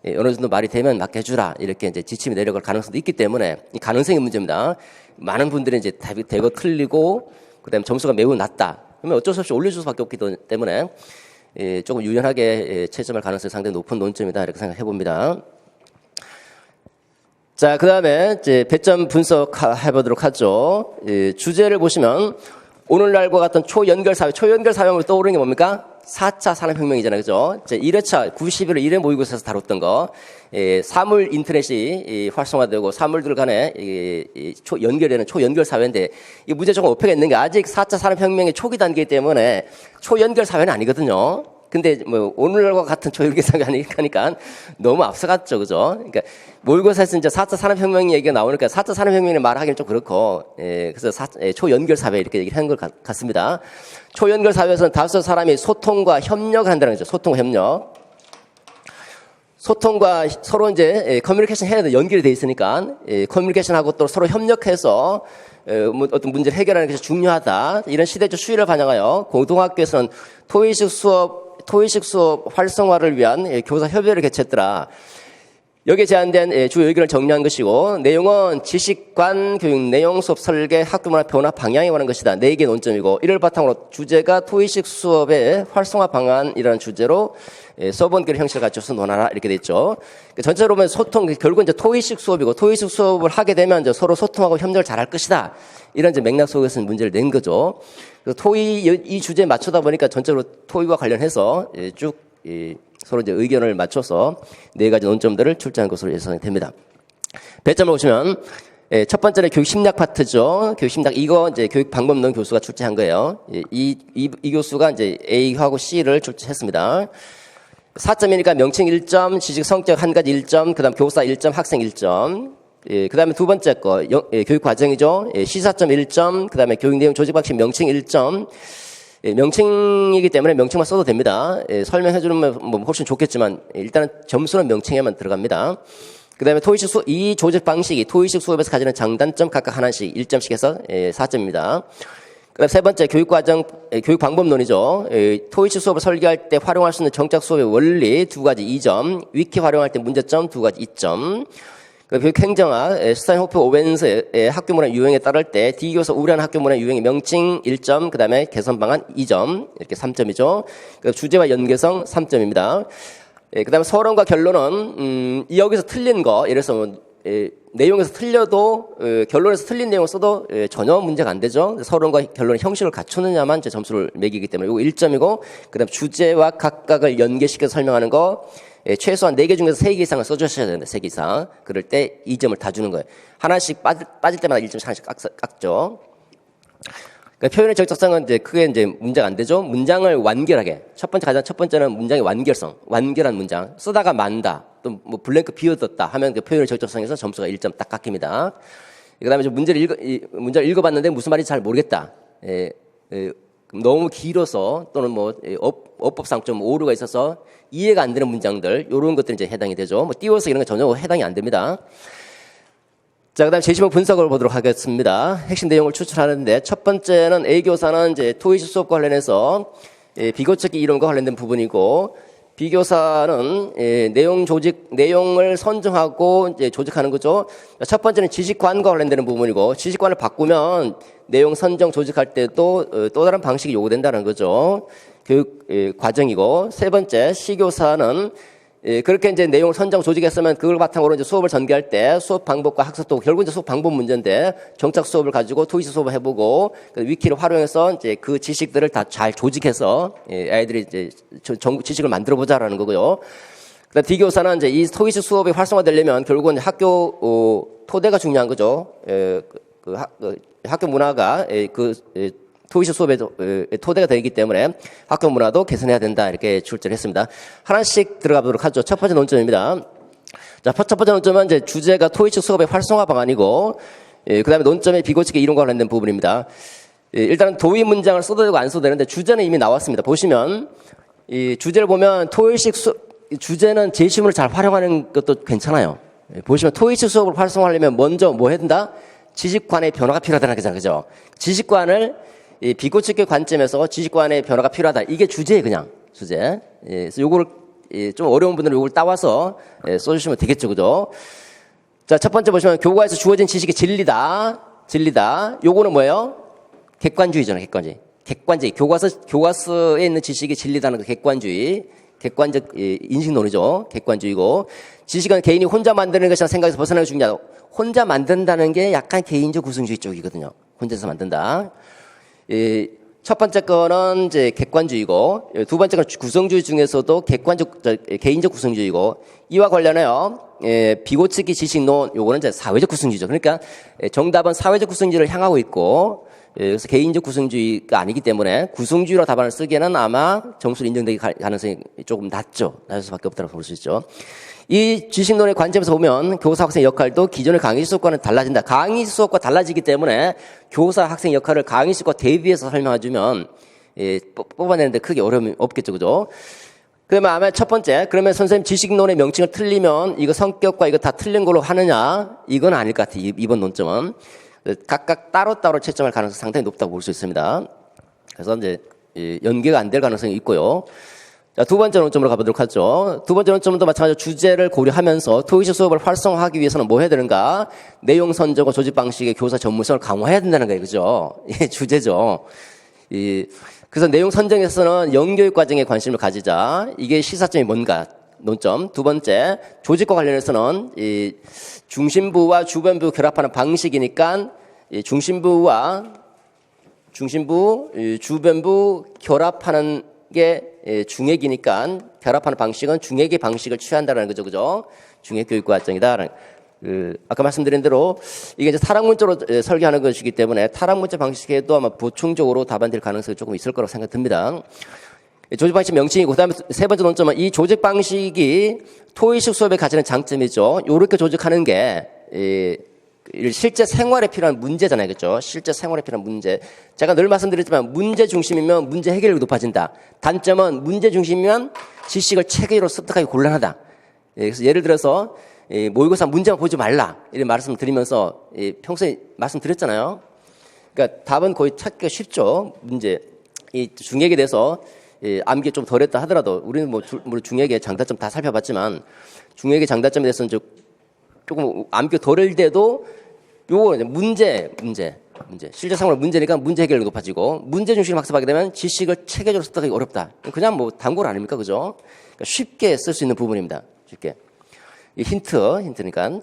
A: 어느 정도 말이 되면 맞게 해주라, 이렇게 이제 지침이 내려갈 가능성도 있기 때문에 이 가능성의 문제입니다. 많은 분들이 이제 답이 대거 틀리고 그다음에 점수가 매우 낮다. 그러면 어쩔 수 없이 올려줄 수밖에 없기 때문에 조금 유연하게 채점할 가능성이 상당히 높은 논점이다, 이렇게 생각해 봅니다. 자, 그 다음에 이제 배점 분석해 보도록 하죠. 주제를 보시면 오늘날과 같은 초연결사회, 초연결사회하면 떠오르는 게 뭡니까? 4차 산업혁명이잖아요. 그죠? 이제 1회차 91월 1회 모의고사에서 다뤘던 거, 사물 인터넷이 활성화되고 사물들 간에 연결되는 초연결사회인데, 이 문제 조금 어폐가 있는 게 아직 4차 산업혁명의 초기 단계이기 때문에 초연결사회는 아니거든요. 근데 뭐 오늘과 같은 초연결사회가 아니니까 너무 앞서갔죠. 그죠? 그러니까 모의고사에서 이제 4차 산업혁명 얘기가 나오니까 4차 산업혁명을 말하기는 좀 그렇고, 그래서 초연결사회 이렇게 얘기를 하는 것 같습니다. 초연결사회에서는 다섯 사람이 소통과 협력을 한다는 거죠. 소통과 협력. 소통과 서로 이제 커뮤니케이션 해야 돼. 연결이 돼 있으니까 커뮤니케이션하고 또 서로 협력해서 어떤 문제를 해결하는 것이 중요하다. 이런 시대적 추이를 반영하여 고등학교에서는 토의식 수업 활성화를 위한 교사 협의회를 개최했더라. 여기에 제안된 주요 의견을 정리한 것이고, 내용은 지식관 교육 내용 수업 설계 학교문화 변화 방향에 관한 것이다. 4개 논점이고, 이를 바탕으로 주제가 토의식 수업의 활성화 방안이라는 주제로 서브원결 형식을 갖춰서 논하라, 이렇게 돼 있죠. 전체로 보면 소통, 결국은 이제 토의식 수업이고, 토의식 수업을 하게 되면 이제 서로 소통하고 협력을 잘할 것이다, 이런 이제 맥락 속에서 문제를 낸 거죠. 이 주제에 맞추다 보니까 전체로 토의와 관련해서 쭉 서로 이제 의견을 맞춰서 4가지 논점들을 출제한 것으로 예상이 됩니다. 배점을 보시면 첫 번째는 교육 심리학 파트죠. 교육 심리학, 이거 이제 교육 방법론 교수가 출제한 거예요. 이 교수가 이제 A하고 C를 출제했습니다. 4점이니까 명칭 1점, 지식 성격 1가지 1점, 그다음 교사 1점, 학생 1점. 그다음에 두 번째 거 교육 과정이죠. 시사점 1점, 그다음에 교육 내용 조직 방식 명칭 1점. 명칭이기 때문에 명칭만 써도 됩니다. 설명해 주면 뭐 훨씬 좋겠지만 일단은 점수는 명칭에만 들어갑니다. 그다음에 토의식 이 조직 방식이 토의식 수업에서 가지는 장단점 각각 하나씩 1점씩 해서 4점입니다. 그다음 세 번째 교육 과정 교육 방법론이죠. 토의식 수업을 설계할 때 활용할 수 있는 정착 수업의 원리 2가지 2점, 위키 활용할 때 문제점 2가지 2점. 교육 행정학, 스타인호프 오벤스의 학교 문화 유형에 따를 때 D교사 우려한 학교 문화 유형의 명칭 1점, 그 다음에 개선 방안 2점, 이렇게 3점이죠. 주제와 연계성 3점입니다. 그 다음에 서론과 결론은, 여기서 틀린 거, 예를 들어서 내용에서 틀려도 결론에서 틀린 내용을 써도 전혀 문제가 안 되죠. 서론과 결론의 형식을 갖추느냐만 이제 점수를 매기기 때문에 이거 1점이고 그다음 주제와 각각을 연계시켜서 설명하는 거 최소한 4개 중에서 3개 이상을 써주셔야 됩니다. 3개 이상. 그럴 때 2점을 다 주는 거예요. 하나씩 빠질 때마다 1점씩 하나씩 깎죠. 그러니까 표현의 적절성은 이제 크게 이제 문제가 안 되죠. 문장을 완결하게. 가장 첫 번째는 문장의 완결성. 완결한 문장. 쓰다가 만다. 또 뭐 블랭크 비워뒀다 하면 그 표현의 적절성에서 점수가 1점 딱 깎입니다. 그 다음에 문제를 읽어봤는데 무슨 말인지 잘 모르겠다. 너무 길어서 또는 뭐 어법상 좀 오류가 있어서 이해가 안 되는 문장들, 요런 것들이 이제 해당이 되죠. 뭐 띄워서 이런 건 전혀 해당이 안 됩니다. 자, 그 다음 제시문 분석을 보도록 하겠습니다. 핵심 내용을 추출하는데, 첫 번째는 A교사는 이제 토익 수업과 관련해서 비교측기 이론과 관련된 부분이고, B교사는 내용을 선정하고 이제 조직하는 거죠. 첫 번째는 지식관과 관련되는 부분이고, 지식관을 바꾸면 내용 선정 조직할 때도 또 다른 방식이 요구된다는 거죠. 교육 과정이고, 세 번째 C교사는 그렇게 이제 내용을 선정 조직했으면 그걸 바탕으로 이제 수업을 전개할 때 수업 방법과 학습도 결국 이제 수업 방법 문제인데 정착 수업을 가지고 토익 수업을 해보고 위키를 활용해서 이제 그 지식들을 다 잘 조직해서 아이들이 이제 지식을 만들어 보자라는 거고요. 그다음 D교사는 이제 이 토익 수업이 활성화되려면 결국은 학교 토대가 중요한 거죠. 학교 문화가 토익 수업의 토대가 되기 때문에 학교 문화도 개선해야 된다 이렇게 출제를 했습니다. 하나씩 들어가 보도록 하죠. 첫 번째 논점입니다. 자, 첫 번째 논점은 이제 주제가 토익 수업의 활성화 방안이고, 그다음에 논점의 비고치기 이론과 관련된 부분입니다. 일단은 도의 문장을 써도 되고 안 써도 되는데 주제는 이미 나왔습니다. 보시면 이 주제를 보면 토익식 주제는 제시문을 잘 활용하는 것도 괜찮아요. 보시면 토익식 수업을 활성화하려면 먼저 뭐 해야 된다? 지식관의 변화가 필요하다는 거잖아요. 그죠? 지식관을 이 비고치기 관점에서 지식관의 변화가 필요하다. 이게 주제예요, 그냥. 주제. 그래서 요거를, 좀 어려운 분들은 요걸 따와서 써주시면 되겠죠, 그죠? 자, 첫 번째 보시면 교과에서 주어진 지식이 진리다. 요거는 뭐예요? 객관주의잖아요, 객관주의. 교과서에 있는 지식이 진리다는 그 객관주의. 객관적 인식론이죠. 객관주의고. 지식은 개인이 혼자 만드는 것이라 생각에서 벗어나기 중요하다. 혼자 만든다는 게 약간 개인적 구성주의 쪽이거든요. 혼자서 만든다. 첫 번째 거는 이제 객관주의고, 두 번째 건 구성주의 중에서도 개인적 구성주의고, 이와 관련해요. 비고치기 지식론, 요거는 이제 사회적 구성주의죠. 그러니까 정답은 사회적 구성주의를 향하고 있고, 그래서 개인적 구성주의가 아니기 때문에 구성주의로 답안을 쓰기에는 아마 점수를 인정되기 가능성이 조금 낮죠. 낮을 수밖에 없다고 볼 수 있죠. 이 지식론의 관점에서 보면 교사 학생 역할도 기존의 강의 수업과는 달라진다. 강의 수업과 달라지기 때문에 교사 학생 역할을 강의 수업과 대비해서 설명해주면 뽑아내는데 크게 어려움이 없겠죠, 그죠? 그러면 아마 첫 번째, 그러면 선생님 지식론의 명칭을 틀리면 이거 성격과 이거 다 틀린 걸로 하느냐? 이건 아닐 것 같아요. 이번 논점은 각각 따로따로 채점할 가능성이 상당히 높다고 볼 수 있습니다. 그래서 이제 연계가 안 될 가능성이 있고요. 자, 두 번째 논점으로 가보도록 하죠. 두 번째 논점도 마찬가지로 주제를 고려하면서 토익 수업을 활성화하기 위해서는 뭐 해야 되는가? 내용 선정과 조직 방식의 교사 전문성을 강화해야 된다는 거예요. 그죠? 이게 주제죠. 그래서 내용 선정에서는 영교육 과정에 관심을 가지자. 이게 시사점이 뭔가? 논점. 두 번째, 조직과 관련해서는 이 중심부와 주변부 결합하는 방식이니까 이 중심부, 주변부 결합하는 게 중액이니까 결합하는 방식은 중액의 방식을 취한다는 거죠, 그죠? 중액 교육 과정이다. 아까 말씀드린 대로 이게 이제 타락 문자로 설계하는 것이기 때문에 타락 문자 방식에도 아마 보충적으로 답안될 가능성이 조금 있을 거라고 생각됩니다. 조직 방식 명칭이고, 그다음에 세 번째 논점은 이 조직 방식이 토익식 수업에 가지는 장점이죠. 요렇게 조직하는 게 실제 생활에 필요한 문제잖아요. 그렇죠? 실제 생활에 필요한 문제. 제가 늘 말씀드렸지만 문제 중심이면 문제 해결력이 높아진다. 단점은 문제 중심이면 지식을 체계로 습득하기 곤란하다. 그래서 예를 들어서 모의고사 문제만 보지 말라 이런 말씀을 드리면서 평소에 말씀드렸잖아요. 그러니까 답은 거의 찾기가 쉽죠. 문제. 이 중액에 대해서 암기 좀 덜했다 하더라도 우리는 뭐 중액의 장단점 다 살펴봤지만 중액의 장단점에 대해서는 조금 암기 덜할 때도 요거 문제 실제 상황으로 문제니까 문제 해결력이 높아지고 문제 중심 학습하게 되면 지식을 체계적으로 습득하기 어렵다. 그냥 뭐 단골 아닙니까, 그죠? 그러니까 쉽게 쓸 수 있는 부분입니다. 쉽게 이 힌트니까.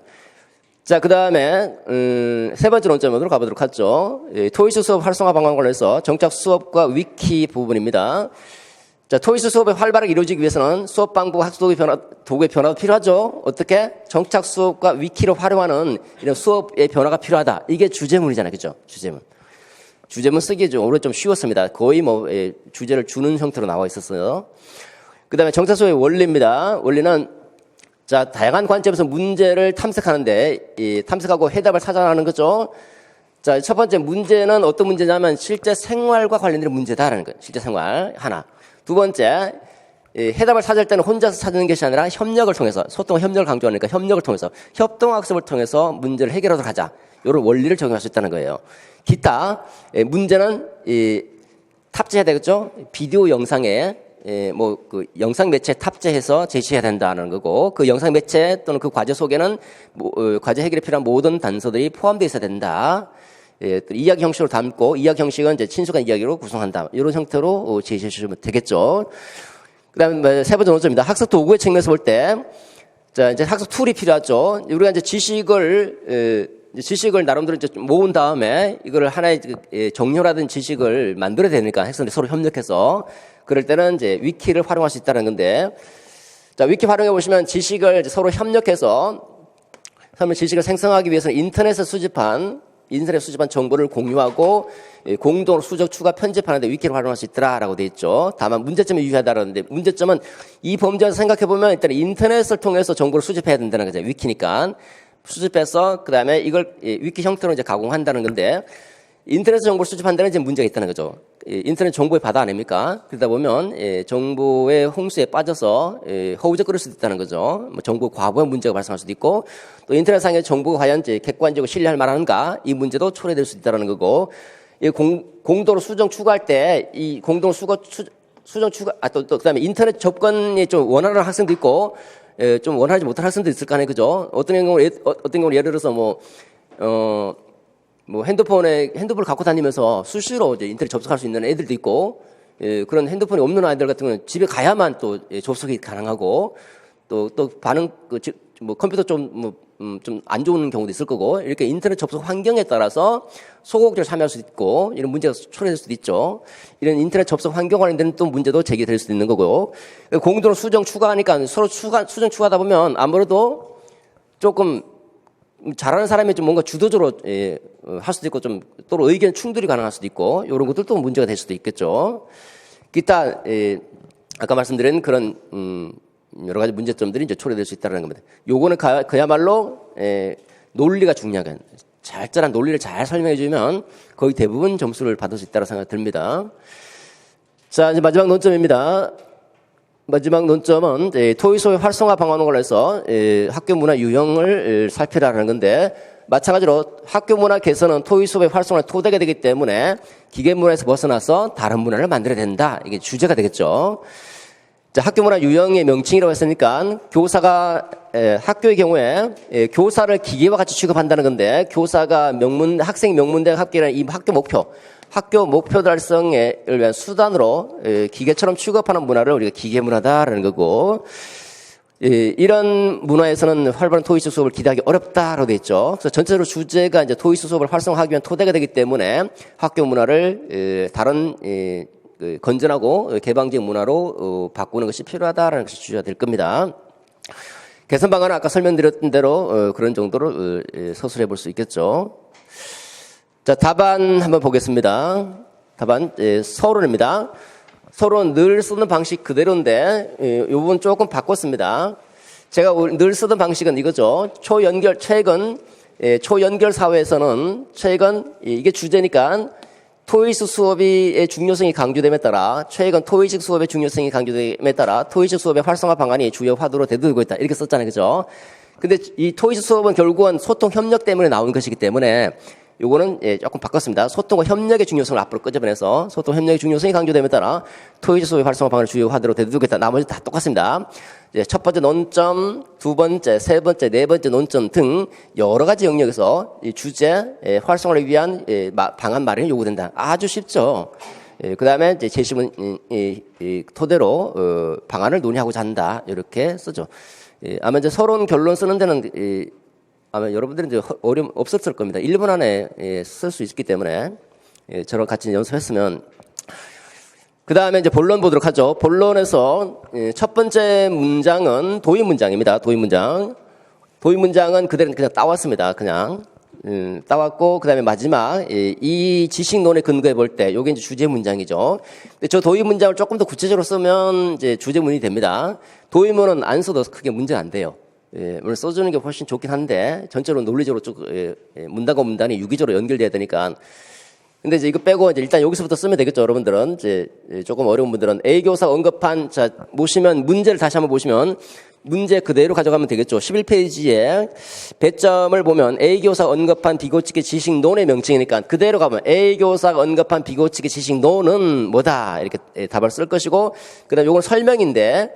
A: 자, 그 다음에, 세 번째 논점으로 가보도록 하죠. 토이스 수업 활성화 방안 관련해서 정착 수업과 위키 부분입니다. 자, 토이스 수업이 활발하게 이루어지기 위해서는 수업 방법, 학습 도구의 변화도 필요하죠. 어떻게? 정착 수업과 위키를 활용하는 이런 수업의 변화가 필요하다. 이게 주제문이잖아요. 그죠? 주제문. 주제문 쓰기 오히려 좀 쉬웠습니다. 거의 주제를 주는 형태로 나와 있었어요. 그 다음에 정착 수업의 원리입니다. 원리는 자, 다양한 관점에서 문제를 탐색하는데, 탐색하고 해답을 찾아가는 거죠. 자, 첫 번째 문제는 어떤 문제냐면 실제 생활과 관련된 문제다라는 거예요. 실제 생활. 하나. 두 번째, 해답을 찾을 때는 혼자서 찾는 것이 아니라 협력을 통해서, 소통과 협력을 강조하니까 협력을 통해서, 협동학습을 통해서 문제를 해결하도록 하자. 이런 원리를 적용할 수 있다는 거예요. 기타, 문제는, 탑재해야 되겠죠? 비디오 영상에, 그 영상 매체 탑재해서 제시해야 된다는 거고, 그 영상 매체 또는 그 과제 속에는 과제 해결에 필요한 모든 단서들이 포함되어 있어야 된다. 또 이야기 형식으로 담고, 이야기 형식은 이제 친숙한 이야기로 구성한다. 이런 형태로 제시해 주시면 되겠죠. 그 다음에 세 번째 논점입니다. 학습 도구의 측면에서 볼 때, 자, 이제 학습 툴이 필요하죠. 우리가 이제 지식을 나름대로 이제 모은 다음에 이거를 하나의 정렬화된 지식을 만들어야 되니까 학생들이 서로 협력해서 그럴 때는 이제 위키를 활용할 수 있다는 건데, 자, 위키 활용해 보시면 지식을 서로 협력해서 지식을 생성하기 위해서는 인터넷에 수집한 정보를 공유하고 공동으로 수적, 추가, 편집하는데 위키를 활용할 수 있더라라고 돼 있죠. 다만 문제점이 유의하다라는데, 문제점은 이 범죄에서 생각해 보면 일단 인터넷을 통해서 정보를 수집해야 된다는 거죠. 위키니까 수집해서 그 다음에 이걸 위키 형태로 이제 가공한다는 건데, 인터넷 정보를 수집한다는 이제 문제가 있다는 거죠. 인터넷 정보의 바다 아닙니까? 그러다 보면 정보의 홍수에 빠져서 허우적거릴 수도 있다는 거죠. 정보 과부하 문제가 발생할 수도 있고, 또 인터넷상의 정보가 과연 객관적으로 신뢰할 만한가, 이 문제도 초래될 수 있다는 거고, 공도로 수정 추가할 때 이 공동 수정 추가, 또 그다음에 인터넷 접근이 좀 원하는 학생도 있고, 좀 원하지 못한 학생도 있을 거 아니에요, 그죠? 어떤 경우는 예를 들어서 핸드폰을 갖고 다니면서 수시로 이제 인터넷 접속할 수 있는 애들도 있고, 그런 핸드폰이 없는 아이들 같은 경우는 집에 가야만 또 접속이 가능하고, 또 컴퓨터 좀 안 좋은 경우도 있을 거고, 이렇게 인터넷 접속 환경에 따라서 소극적으로 참여할 수 있고, 이런 문제가 초래될 수도 있죠. 이런 인터넷 접속 환경 관련된 또 문제도 제기될 수도 있는 거고요. 공동으로 수정 추가하니까 서로 수정 추가하다 보면 아무래도 조금 잘하는 사람이 좀 뭔가 주도적으로 할 수도 있고, 좀 또 의견 충돌이 가능할 수도 있고, 이런 것들도 문제가 될 수도 있겠죠. 기타 아까 말씀드린 그런 여러 가지 문제점들이 이제 초래될 수 있다는 겁니다. 요거는 그야말로 논리가 중요한, 잘잘한 논리를 잘 설명해 주면 거의 대부분 점수를 받을 수 있다고 생각이 듭니다. 자, 이제 마지막 논점입니다. 마지막 논점은 토이소의 활성화 방안을 관해서 학교 문화 유형을 살피라는 건데, 마찬가지로 학교 문화 개선은 토이소의 활성화의 토대가 되기 때문에 기계 문화에서 벗어나서 다른 문화를 만들어야 된다. 이게 주제가 되겠죠. 자, 학교 문화 유형의 명칭이라고 했으니까 교사가 학교의 경우에 교사를 기계와 같이 취급한다는 건데, 교사가 학생 명문대학 합격이라는 이 학교 목표 달성을 위한 수단으로 기계처럼 취급하는 문화를 우리가 기계 문화다라는 거고, 이런 문화에서는 활발한 토이스 수업을 기대하기 어렵다라고 되어 있죠. 그래서 전체적으로 주제가 이제 토이스 수업을 활성화하기 위한 토대가 되기 때문에 학교 문화를 다른 건전하고 개방적 문화로 바꾸는 것이 필요하다라는 것이 주제가 될 겁니다. 개선 방안은 아까 설명드렸던 대로 그런 정도로 서술해 볼 수 있겠죠. 자, 답안 한번 보겠습니다. 답안 서론입니다. 서론 늘 쓰는 방식 그대로인데 이 부분 조금 바꿨습니다. 제가 늘 쓰던 방식은 이거죠. 최근 초연결 사회에서는 이게 주제니까 토익 수업의 중요성이 강조됨에 따라, 최근 토익 수업의 중요성이 강조됨에 따라 토익 수업의 활성화 방안이 주요 화두로 대두되고 있다. 이렇게 썼잖아요. 그죠? 근데 이 토익 수업은 결국은 소통 협력 때문에 나온 것이기 때문에 요거는 조금 바꿨습니다. 소통과 협력의 중요성을 앞으로 끄집어내서 소통 협력의 중요성이 강조됨에 따라 토익 수업의 활성화 방안을 주요 화두로 대두되고 있다. 나머지 다 똑같습니다. 첫 번째 논점, 두 번째, 세 번째, 네 번째 논점 등 여러 가지 영역에서 이 주제 활성화를 위한 방안 마련이 요구된다. 아주 쉽죠. 그 다음에 이제 제시문 토대로 방안을 논의하고자 한다. 이렇게 쓰죠. 아마 이제 서론 결론 쓰는 데는 아마 여러분들은 이제 어려움 없었을 겁니다. 1분 안에 쓸 수 있기 때문에 저랑 같이 연습했으면. 그 다음에 이제 본론 보도록 하죠. 본론에서 첫 번째 문장은 도입 문장입니다. 도입 문장. 도입 문장은 그대로 그냥 따왔습니다. 그냥 따왔고, 그 다음에 마지막 이 지식론에 근거해 볼 때 요게 이제 주제 문장이죠. 근데 저 도입 문장을 조금 더 구체적으로 쓰면 이제 주제문이 됩니다. 도입문은 안 써도 크게 문제는 안 돼요. 물론 써주는 게 훨씬 좋긴 한데 전체로 논리적으로 쭉 문단과 문단이 유기적으로 연결돼야 되니까. 근데 이제 이거 빼고 이제 일단 여기서부터 쓰면 되겠죠. 여러분들은 이제 조금 어려운 분들은 A 교사 언급한, 자 보시면 문제를 다시 한번 보시면 문제 그대로 가져가면 되겠죠. 11페이지에 배점을 보면 A 교사 언급한 비고치기 지식론의 명칭이니까 그대로 가면 A 교사가 언급한 비고치기 지식론은 뭐다 이렇게 답을 쓸 것이고, 그다음 요건 설명인데.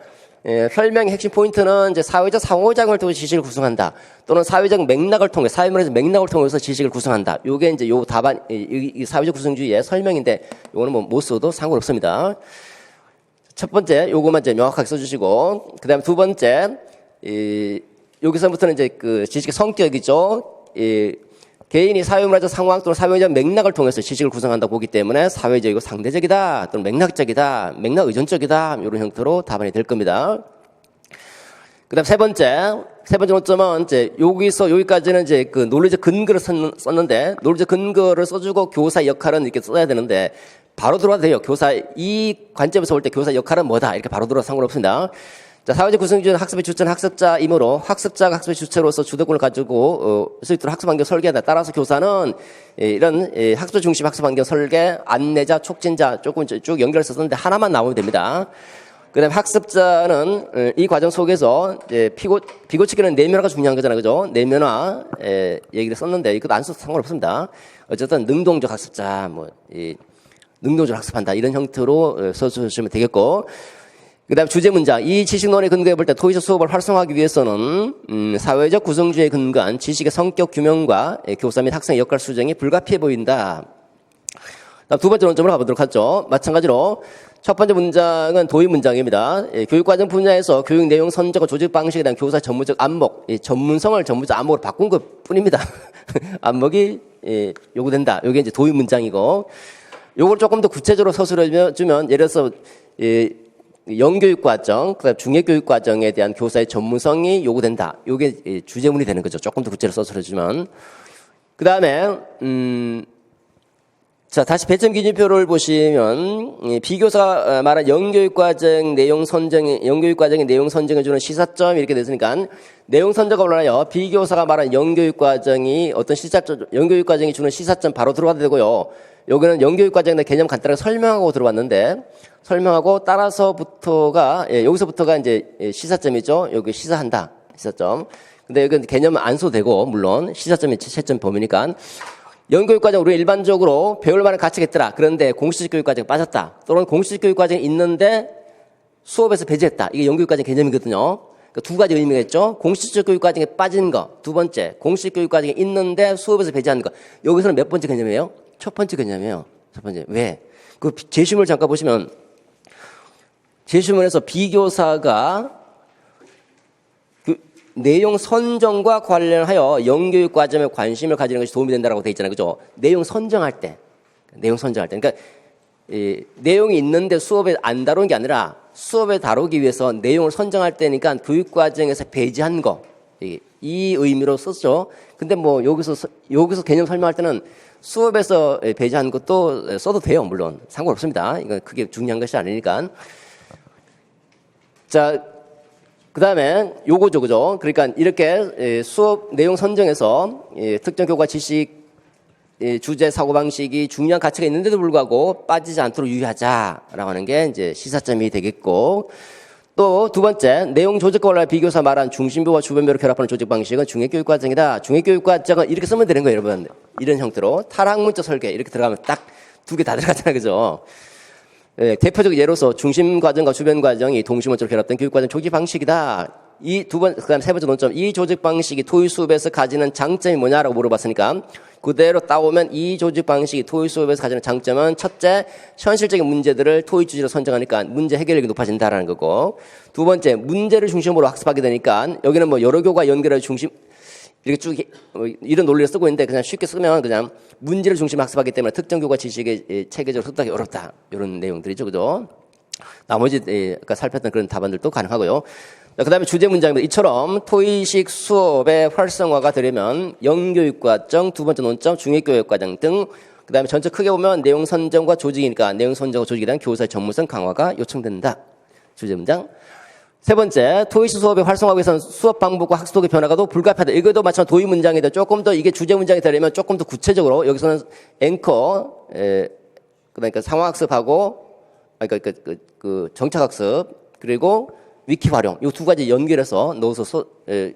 A: 설명의 핵심 포인트는 이제 사회적 상호작용을 통해 지식을 구성한다. 또는 사회적 맥락을 통해, 사회문화적 맥락을 통해서 지식을 구성한다. 요게 이제 요 답안, 이 사회적 구성주의의 설명인데, 요거는 뭐 못 써도 상관없습니다. 첫 번째, 요거만 이제 명확하게 써주시고, 그 다음에 두 번째, 여기서부터는 이제 그 지식의 성격이죠. 개인이 사회문화적 상황 또는 사회적 맥락을 통해서 지식을 구성한다고 보기 때문에 사회적이고 상대적이다 또는 맥락적이다, 맥락 의존적이다 이런 형태로 답안이 될 겁니다. 그다음 세 번째 논점은 이제 여기까지는 이제 그 논리적 근거를 썼는데, 논리적 근거를 써주고 교사 역할은 이렇게 써야 되는데 바로 들어와도 돼요. 교사 이 관점에서 볼 때 교사 역할은 뭐다 이렇게 바로 들어와도 상관없습니다. 자, 사회적 구성주의는 학습의 주체는 학습자이므로 학습자가 학습의 주체로서 주도권을 가지고 쓸 수 있도록 학습 환경 설계한다. 따라서 교사는 이런 학습 중심 학습 환경 설계, 안내자, 촉진자 조금 쭉 연결해서 썼는데 하나만 나오면 됩니다. 그다음에 학습자는 이 과정 속에서 이제 비고치기는 내면화가 중요한 거잖아요, 그죠? 내면화 얘기를 썼는데 이것도 안 써도 상관없습니다. 어쨌든 능동적 학습자, 능동적으로 학습한다 이런 형태로 써주시면 되겠고. 그 다음 주제 문장. 이 지식론에 근거해 볼 때 토의적 수업을 활성화하기 위해서는 사회적 구성주의에 근거한 지식의 성격 규명과 교사 및 학생의 역할 수정이 불가피해 보인다. 두 번째 논점으로 가보도록 하죠. 마찬가지로 첫 번째 문장은 도입 문장입니다. 교육과정 분야에서 교육 내용 선정과 조직 방식에 대한 교사의 전문적 안목, 전문성을 전문적 안목으로 바꾼 것 뿐입니다. 안목이 요구된다. 이게 이제 도입 문장이고, 요걸 조금 더 구체적으로 서술해주면 예를 들어서 영교육과정, 그다음 중예교육과정에 대한 교사의 전문성이 요구된다. 요게 주제문이 되는 거죠. 조금 더 구체적으로 써주면. 그 다음에 자, 다시 배점 기준표를 보시면 비교사가 말한 영교육과정의 내용 선정해 주는 시사점 이렇게 됐으니까 내용 선정과 올라요. 비교사가 말한 영교육과정이 어떤 시사점, 영교육과정이 주는 시사점 바로 들어가도 되고요. 여기는 영교육과정에 대한 개념 간단하게 설명하고 들어왔는데, 설명하고 따라서부터가 여기서부터가 이제 시사점이죠. 여기 시사한다 시사점. 근데 여기 개념 안 써도 되고 물론 시사점이 채점 범위니까. 영교육과정 우리 일반적으로 배울 만한 가치가 있더라. 그런데 공식 교육과정에 빠졌다. 또는 공식 교육과정이 있는데 수업에서 배제했다. 이게 영교육과정 개념이거든요. 그러니까 두 가지 의미가 있죠. 공식적 교육과정에 빠진 거. 두 번째, 공식 교육과정에 있는데 수업에서 배제하는 거. 여기서는 몇 번째 개념이에요? 첫 번째 개념이에요. 첫 번째. 왜? 그 제시문을 잠깐 보시면 제시문에서 비교사가 그 내용 선정과 관련하여 영교육 과정에 관심을 가지는 것이 도움이 된다라고 돼 있잖아요. 그죠? 내용 선정할 때. 그러니까 내용이 있는데 수업에 안 다룬 게 아니라 수업에 다루기 위해서 내용을 선정할 때니까 교육 과정에서 배제한 거. 이 의미로 썼죠. 근데 뭐 여기서 개념 설명할 때는 수업에서 배제한 것도 써도 돼요. 물론 상관없습니다. 이건 그게 중요한 것이 아니니까. 자, 그 다음에 요거죠, 그죠? 그러니까 이렇게 수업 내용 선정에서 특정 교과 지식, 주제, 사고방식이 중요한 가치가 있는데도 불구하고 빠지지 않도록 유의하자라고 하는 게 이제 시사점이 되겠고, 또 두 번째, 내용 조직과 원래 비교사 말한 중심부와 주변부를 결합하는 조직 방식은 중예교육과정이다. 중예교육과정은 이렇게 쓰면 되는 거예요, 여러분. 이런 형태로. 타락문자 설계 이렇게 들어가면 딱 두 개 다 들어가잖아요, 그죠? 대표적 예로서 중심 과정과 주변 과정이 동심원적으로 결합된 교육과정 조직 방식이다. 그다음 세 번째 논점. 이 조직 방식이 토의 수업에서 가지는 장점이 뭐냐라고 물어봤으니까 그대로 따오면 이 조직 방식이 토의 수업에서 가지는 장점은 첫째, 현실적인 문제들을 토의 주제로 선정하니까 문제 해결력이 높아진다라는 거고, 두 번째, 문제를 중심으로 학습하게 되니까 여기는 뭐 여러 교과 연결해 이렇게 쭉 이런 논리를 쓰고 있는데 그냥 쉽게 쓰면 그냥 문제를 중심으로 학습하기 때문에 특정 교과 지식의 체계적으로 흡수하기 어렵다. 이런 내용들이죠. 그죠? 나머지 아까 살폈던 그런 답안들도 가능하고요. 그 다음에 주제 문장입니다. 이처럼 토의식 수업의 활성화가 되려면 영교육 과정, 두 번째 논점, 중위교육 과정 등 그 다음에 전체 크게 보면 내용 선정과 조직이니까 내용 선정과 조직에 대한 교사의 전문성 강화가 요청된다. 주제 문장. 세 번째, 토의식 수업의 활성화하기 위해서는 수업 방법과 학습의 변화가도 불가피하다. 이것도 마찬가지로 도의 문장인데 조금 더 이게 주제 문장이 되려면 조금 더 구체적으로 여기서는 앵커, 그러니까 상황학습하고, 그러니까 그 정착학습 그리고 위키 활용 이 두 가지 연결해서 넣어서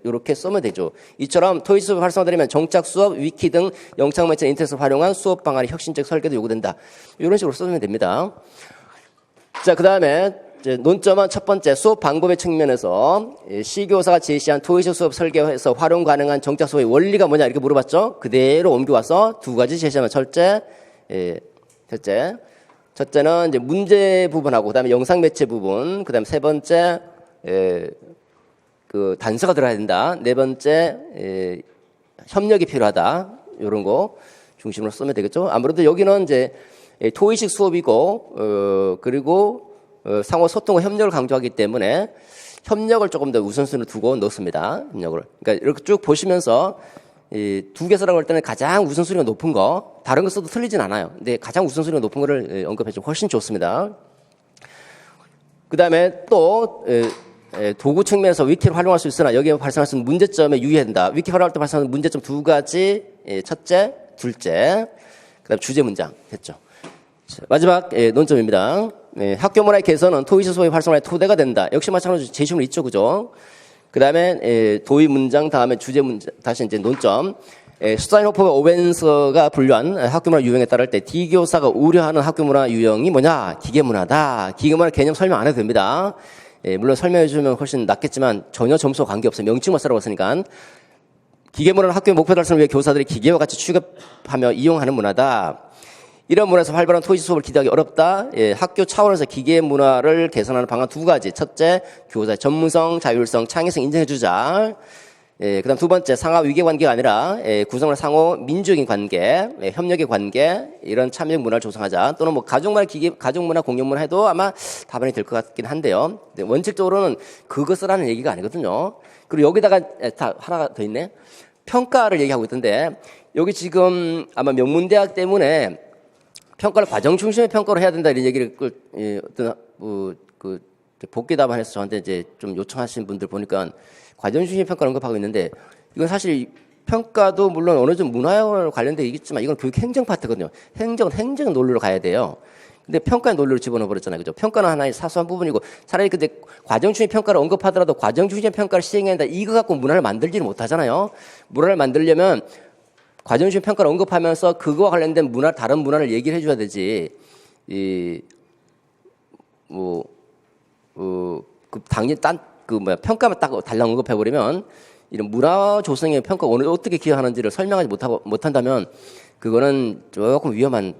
A: 이렇게 쓰면 되죠. 이처럼 토의식 수업 활성화되려면 정착 수업, 위키 등 영상 매체 인터넷을 활용한 수업 방안의 혁신적 설계도 요구된다. 이런 식으로 쓰면 됩니다. 자, 그 다음에 논점은 첫 번째 수업 방법의 측면에서 시교사가 제시한 토의식 수업 설계에서 활용 가능한 정착 수업의 원리가 뭐냐 이렇게 물어봤죠. 그대로 옮겨와서 두 가지 제시하면 첫째는 이제 문제 부분하고 그다음에 영상 매체 부분, 그다음에 세 번째 그 단서가 들어야 된다. 네 번째 협력이 필요하다. 이런 거 중심으로 쓰면 되겠죠. 아무래도 여기는 이제 토의식 수업이고 그리고 상호 소통과 협력을 강조하기 때문에 협력을 조금 더 우선순위로 두고 넣습니다. 협력을. 그러니까 이렇게 쭉 보시면서 이 두 개 쓰라고 할 때는 가장 우선순위가 높은 거, 다른 거 써도 틀리진 않아요. 근데 가장 우선순위가 높은 거를 언급해주면 훨씬 좋습니다. 그 다음에 또 도구 측면에서 위키를 활용할 수 있으나 여기에 발생할 수 있는 문제점에 유의해야 된다. 위키 활용할 때 발생하는 문제점 두 가지, 첫째, 둘째, 그 다음에 주제 문장 됐죠. 마지막 논점입니다. 학교 문화의 개선은 토의식 수업의 활성화의 토대가 된다. 역시 마찬가지로 제시문 있죠, 그죠? 그 다음에 도의 문장, 다음에 주제 문장, 다시 이제 논점. 슈타인호퍼와 오벤서가 분류한 학교 문화 유형에 따를 때 D교사가 우려하는 학교 문화 유형이 뭐냐? 기계문화다. 기계문화 개념 설명 안 해도 됩니다. 물론 설명해 주면 훨씬 낫겠지만 전혀 점수와 관계없어요. 명칭만 쓰라고 했으니까. 기계문화는 학교의 목표 달성을 위해 교사들이 기계와 같이 취급하며 이용하는 문화다. 이런 문화에서 활발한 토의식 수업을 기대하기 어렵다. 학교 차원에서 기계 문화를 개선하는 방안 두 가지. 첫째, 교사의 전문성, 자율성, 창의성 인정해주자. 그다음 두 번째, 상하 위계 관계가 아니라 구성을 상호 민주적인 관계, 협력의 관계, 이런 참여적 문화를 조성하자. 또는 뭐 가족 문화, 공용 문화 해도 아마 답안이 될 것 같긴 한데요. 원칙적으로는 그것을 하는 얘기가 아니거든요. 그리고 여기다가 하나가 더 있네. 평가를 얘기하고 있던데 여기 지금 아마 명문대학 때문에 평가를 과정 중심의 평가로 해야 된다 이런 얘기를 어떤 그 복귀 답안에서 저한테 이제 좀 요청하신 분들 보니까 과정 중심의 평가를 언급하고 있는데 이건 사실 평가도 물론 어느 정도 문화와 관련돼 있겠지만 이건 교육 행정 파트거든요. 행정 논리로 가야 돼요. 근데 평가의 논리로 집어넣어 버렸잖아요. 그죠? 평가는 하나의 사소한 부분이고 차라리 근데 과정 중심 평가를 언급하더라도 과정 중심 평가를 시행해야 된다. 이거 갖고 문화를 만들지는 못하잖아요. 문화를 만들려면 과정 중심 평가를 언급하면서 그거와 관련된 다른 문화를 얘기를 해줘야 되지. 평가만 딱 달랑 언급해버리면 이런 문화 조성의 평가가 어떻게 기여하는지를 설명하지 못한다면 그거는 조금 위험한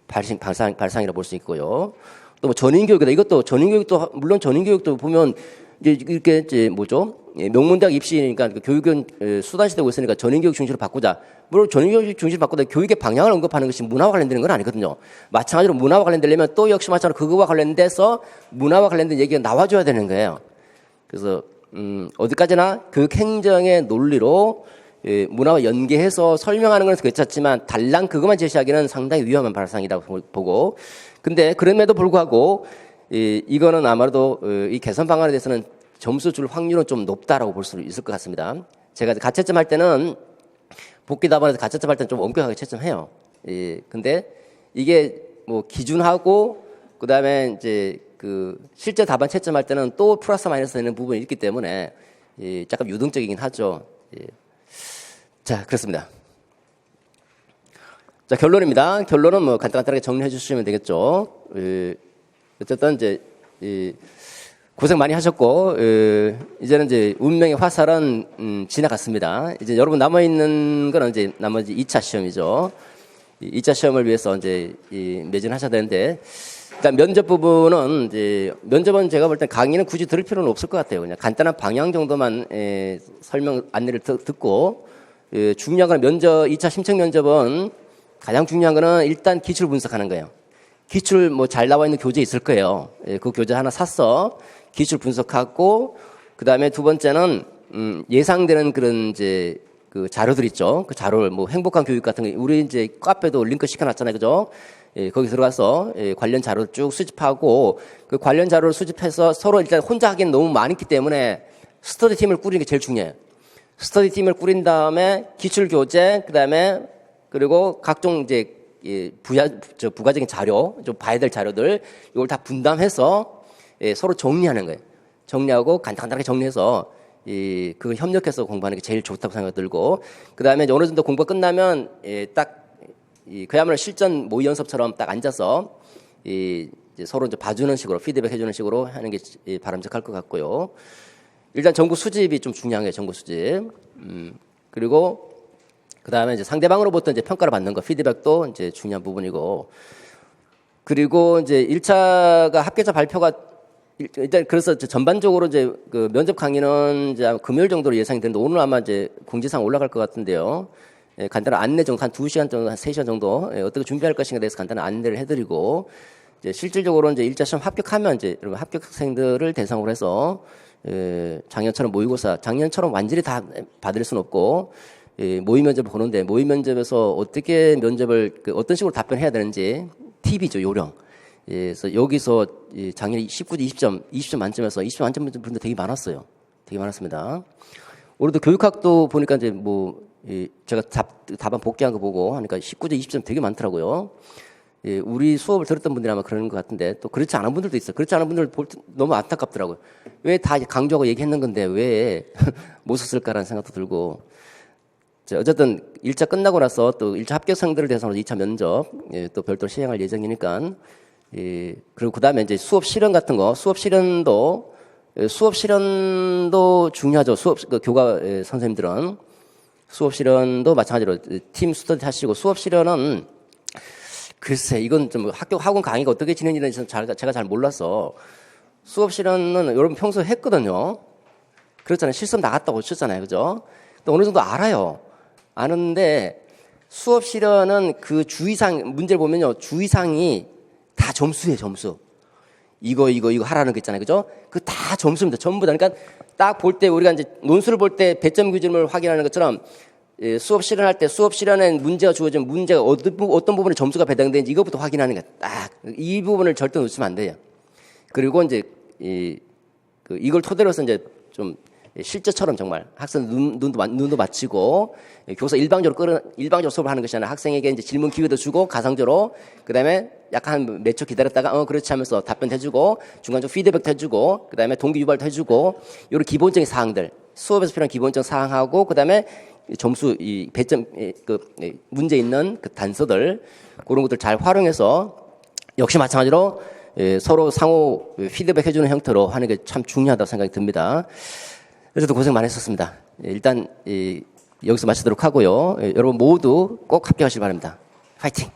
A: 발상이라 볼 수 있고요. 또 뭐 전인교육이다. 이것도 전인교육도 물론 전인교육도 보면 이제 명문대학 입시니까 교육은 수단시되고 있으니까 전인교육 중심으로 바꾸자. 물론 전인교육 중심으로 바꾸다 교육의 방향을 언급하는 것이 문화와 관련되는 건 아니거든요. 마찬가지로 문화와 관련되려면 또 역시 마찬가지로 그거와 관련돼서 문화와 관련된 얘기가 나와줘야 되는 거예요. 그래서 어디까지나 교육 행정의 논리로 문화와 연계해서 설명하는 건 괜찮지만 달랑 그것만 제시하기는 상당히 위험한 발상이라고 보고 근데 그럼에도 불구하고 이거는 아마도 이 개선 방안에 대해서는 점수 줄 확률은 좀 높다라고 볼 수 있을 것 같습니다. 제가 가채점 할 때는 복귀 답안에서 가채점 할 때는 좀 엄격하게 채점해요. 근데 이게 뭐 기준하고 그다음에 이제 그 실제 답안 채점할 때는 또 플러스 마이너스 되는 부분이 있기 때문에 약간 유동적이긴 하죠. 자, 그렇습니다. 자, 결론입니다. 결론은 뭐 간단하게 정리해 주시면 되겠죠. 어쨌든 이제 고생 많이 하셨고 이제는 이제 운명의 화살은 지나갔습니다. 이제 여러분 남아 있는 거는 이제 나머지 2차 시험이죠. 2차 시험을 위해서 이제 매진하셔야 되는데 일단 면접 부분은 이제 면접은 제가 볼 땐 강의는 굳이 들을 필요는 없을 것 같아요. 그냥 간단한 방향 정도만 설명 안내를 듣고 중요한 건 면접 2차 심층 면접은 가장 중요한 거는 일단 기출 분석하는 거예요. 기출 뭐 잘 나와 있는 교재 있을 거예요. 그 교재 하나 샀어 기출 분석하고 그다음에 두 번째는 예상되는 그런 이제 그 자료들 있죠. 그 자료를 뭐 행복한 교육 같은 거 우리 이제 카페도 링크 시켜놨잖아요, 그죠? 거기 들어가서 관련 자료를 쭉 수집하고 그 관련 자료를 수집해서 서로 일단 혼자 하기엔 너무 많기 때문에 스터디 팀을 꾸리는 게 제일 중요해요. 스터디 팀을 꾸린 다음에 기출 교재 그다음에 그리고 각종 이제 부가적인 자료 좀 봐야 될 자료들 이걸 다 분담해서 서로 정리하는 거예요. 정리하고 간단하게 정리해서 그 협력해서 공부하는 게 제일 좋다고 생각이 들고 그다음에 이제 어느 정도 공부가 끝나면 딱 그야말로 실전 모의 연습처럼 딱 앉아서 이제 서로 이제 봐주는 식으로 피드백 해주는 식으로 하는 게 바람직할 것 같고요. 일단 정보 수집이 좀 중요한 거예요. 정보 수집. 그리고 그다음에 이제 상대방으로부터 이제 평가를 받는 거 피드백도 이제 중요한 부분이고 그리고 이제 1차가 합격자 발표가 일단 그래서 전반적으로 이제 그 면접 강의는 이제 금요일 정도로 예상이 되는데 오늘 아마 이제 공지사항 올라갈 것 같은데요. 간단한 안내 정도 한 2시간 정도 한 3시간 정도 어떻게 준비할 것인가에 대해서 간단한 안내를 해드리고 이제 실질적으로 이제 1차 시험 합격하면 이제 여러분 합격생들을 대상으로 해서 작년처럼 모의고사 작년처럼 완전히 다 받을 수는 없고 모의 면접을 보는데 모의 면접에서 어떻게 면접을 어떤 식으로 답변해야 되는지 팁이죠 요령. 그래서 여기서 작년 19점 20점 만점에서 20점 만점 분들 되게 많았어요. 되게 많았습니다. 올해도 교육학도 보니까 이제 뭐 제가 답안 복귀한 거 보고 하니까 19점 20점 되게 많더라고요. 우리 수업을 들었던 분들이 아마 그러는 것 같은데 또 그렇지 않은 분들도 있어요. 그렇지 않은 분들 볼 때 너무 안타깝더라고요. 왜 다 강조하고 얘기했는 건데 왜 못 썼을까라는 생각도 들고 어쨌든 1차 끝나고 나서 또 1차 합격생들을 대상으로 2차 면접 또 별도로 시행할 예정이니까 그리고 그다음에 이제 수업 실현 같은 거 수업 실현도 중요하죠. 그 교과 선생님들은 수업 실현도 마찬가지로 팀 스터디 하시고 수업 실현은 글쎄 이건 좀 학원 강의가 어떻게 진행되는지 제가 잘 몰라서 수업 실현은 여러분 평소에 했거든요. 그렇잖아요. 실습 나갔다고 하셨잖아요. 그죠? 또 어느 정도 알아요. 아는데 수업 실현은 그 주의사항 문제를 보면요. 주의사항이 다 점수예요. 점수. 이거 하라는 거 있잖아요. 그죠? 그 다 점수입니다. 전부 다. 그러니까 딱 볼 때 우리가 이제 논술을 볼 때 배점 기준을 확인하는 것처럼 수업 실현할 때 수업 실현에 문제가 주어지면 문제가 어떤 부분에 점수가 배당되는지 이것부터 확인하는 거야. 딱 이 부분을 절대 놓치면 안 돼요. 그리고 이제 이걸 토대로 해서 이제 좀 실제처럼 정말 학생 눈도 맞추고 교사 일방적으로 수업을 하는 것이 아니라 학생에게 이제 질문 기회도 주고 가상적으로 그다음에 약간 몇 초 기다렸다가 그렇지 하면서 답변 해주고 중간적으로 피드백도 해주고 그다음에 동기 유발도 해주고 이런 기본적인 사항들 수업에서 필요한 기본적 사항하고 그다음에 점수 이 배점 문제 있는 그 단서들 그런 것들 잘 활용해서 역시 마찬가지로 서로 상호 피드백 해주는 형태로 하는 게 참 중요하다고 생각이 듭니다. 그래도 고생 많이 했었습니다. 일단 여기서 마치도록 하고요. 여러분 모두 꼭 합격하시기 바랍니다. 파이팅!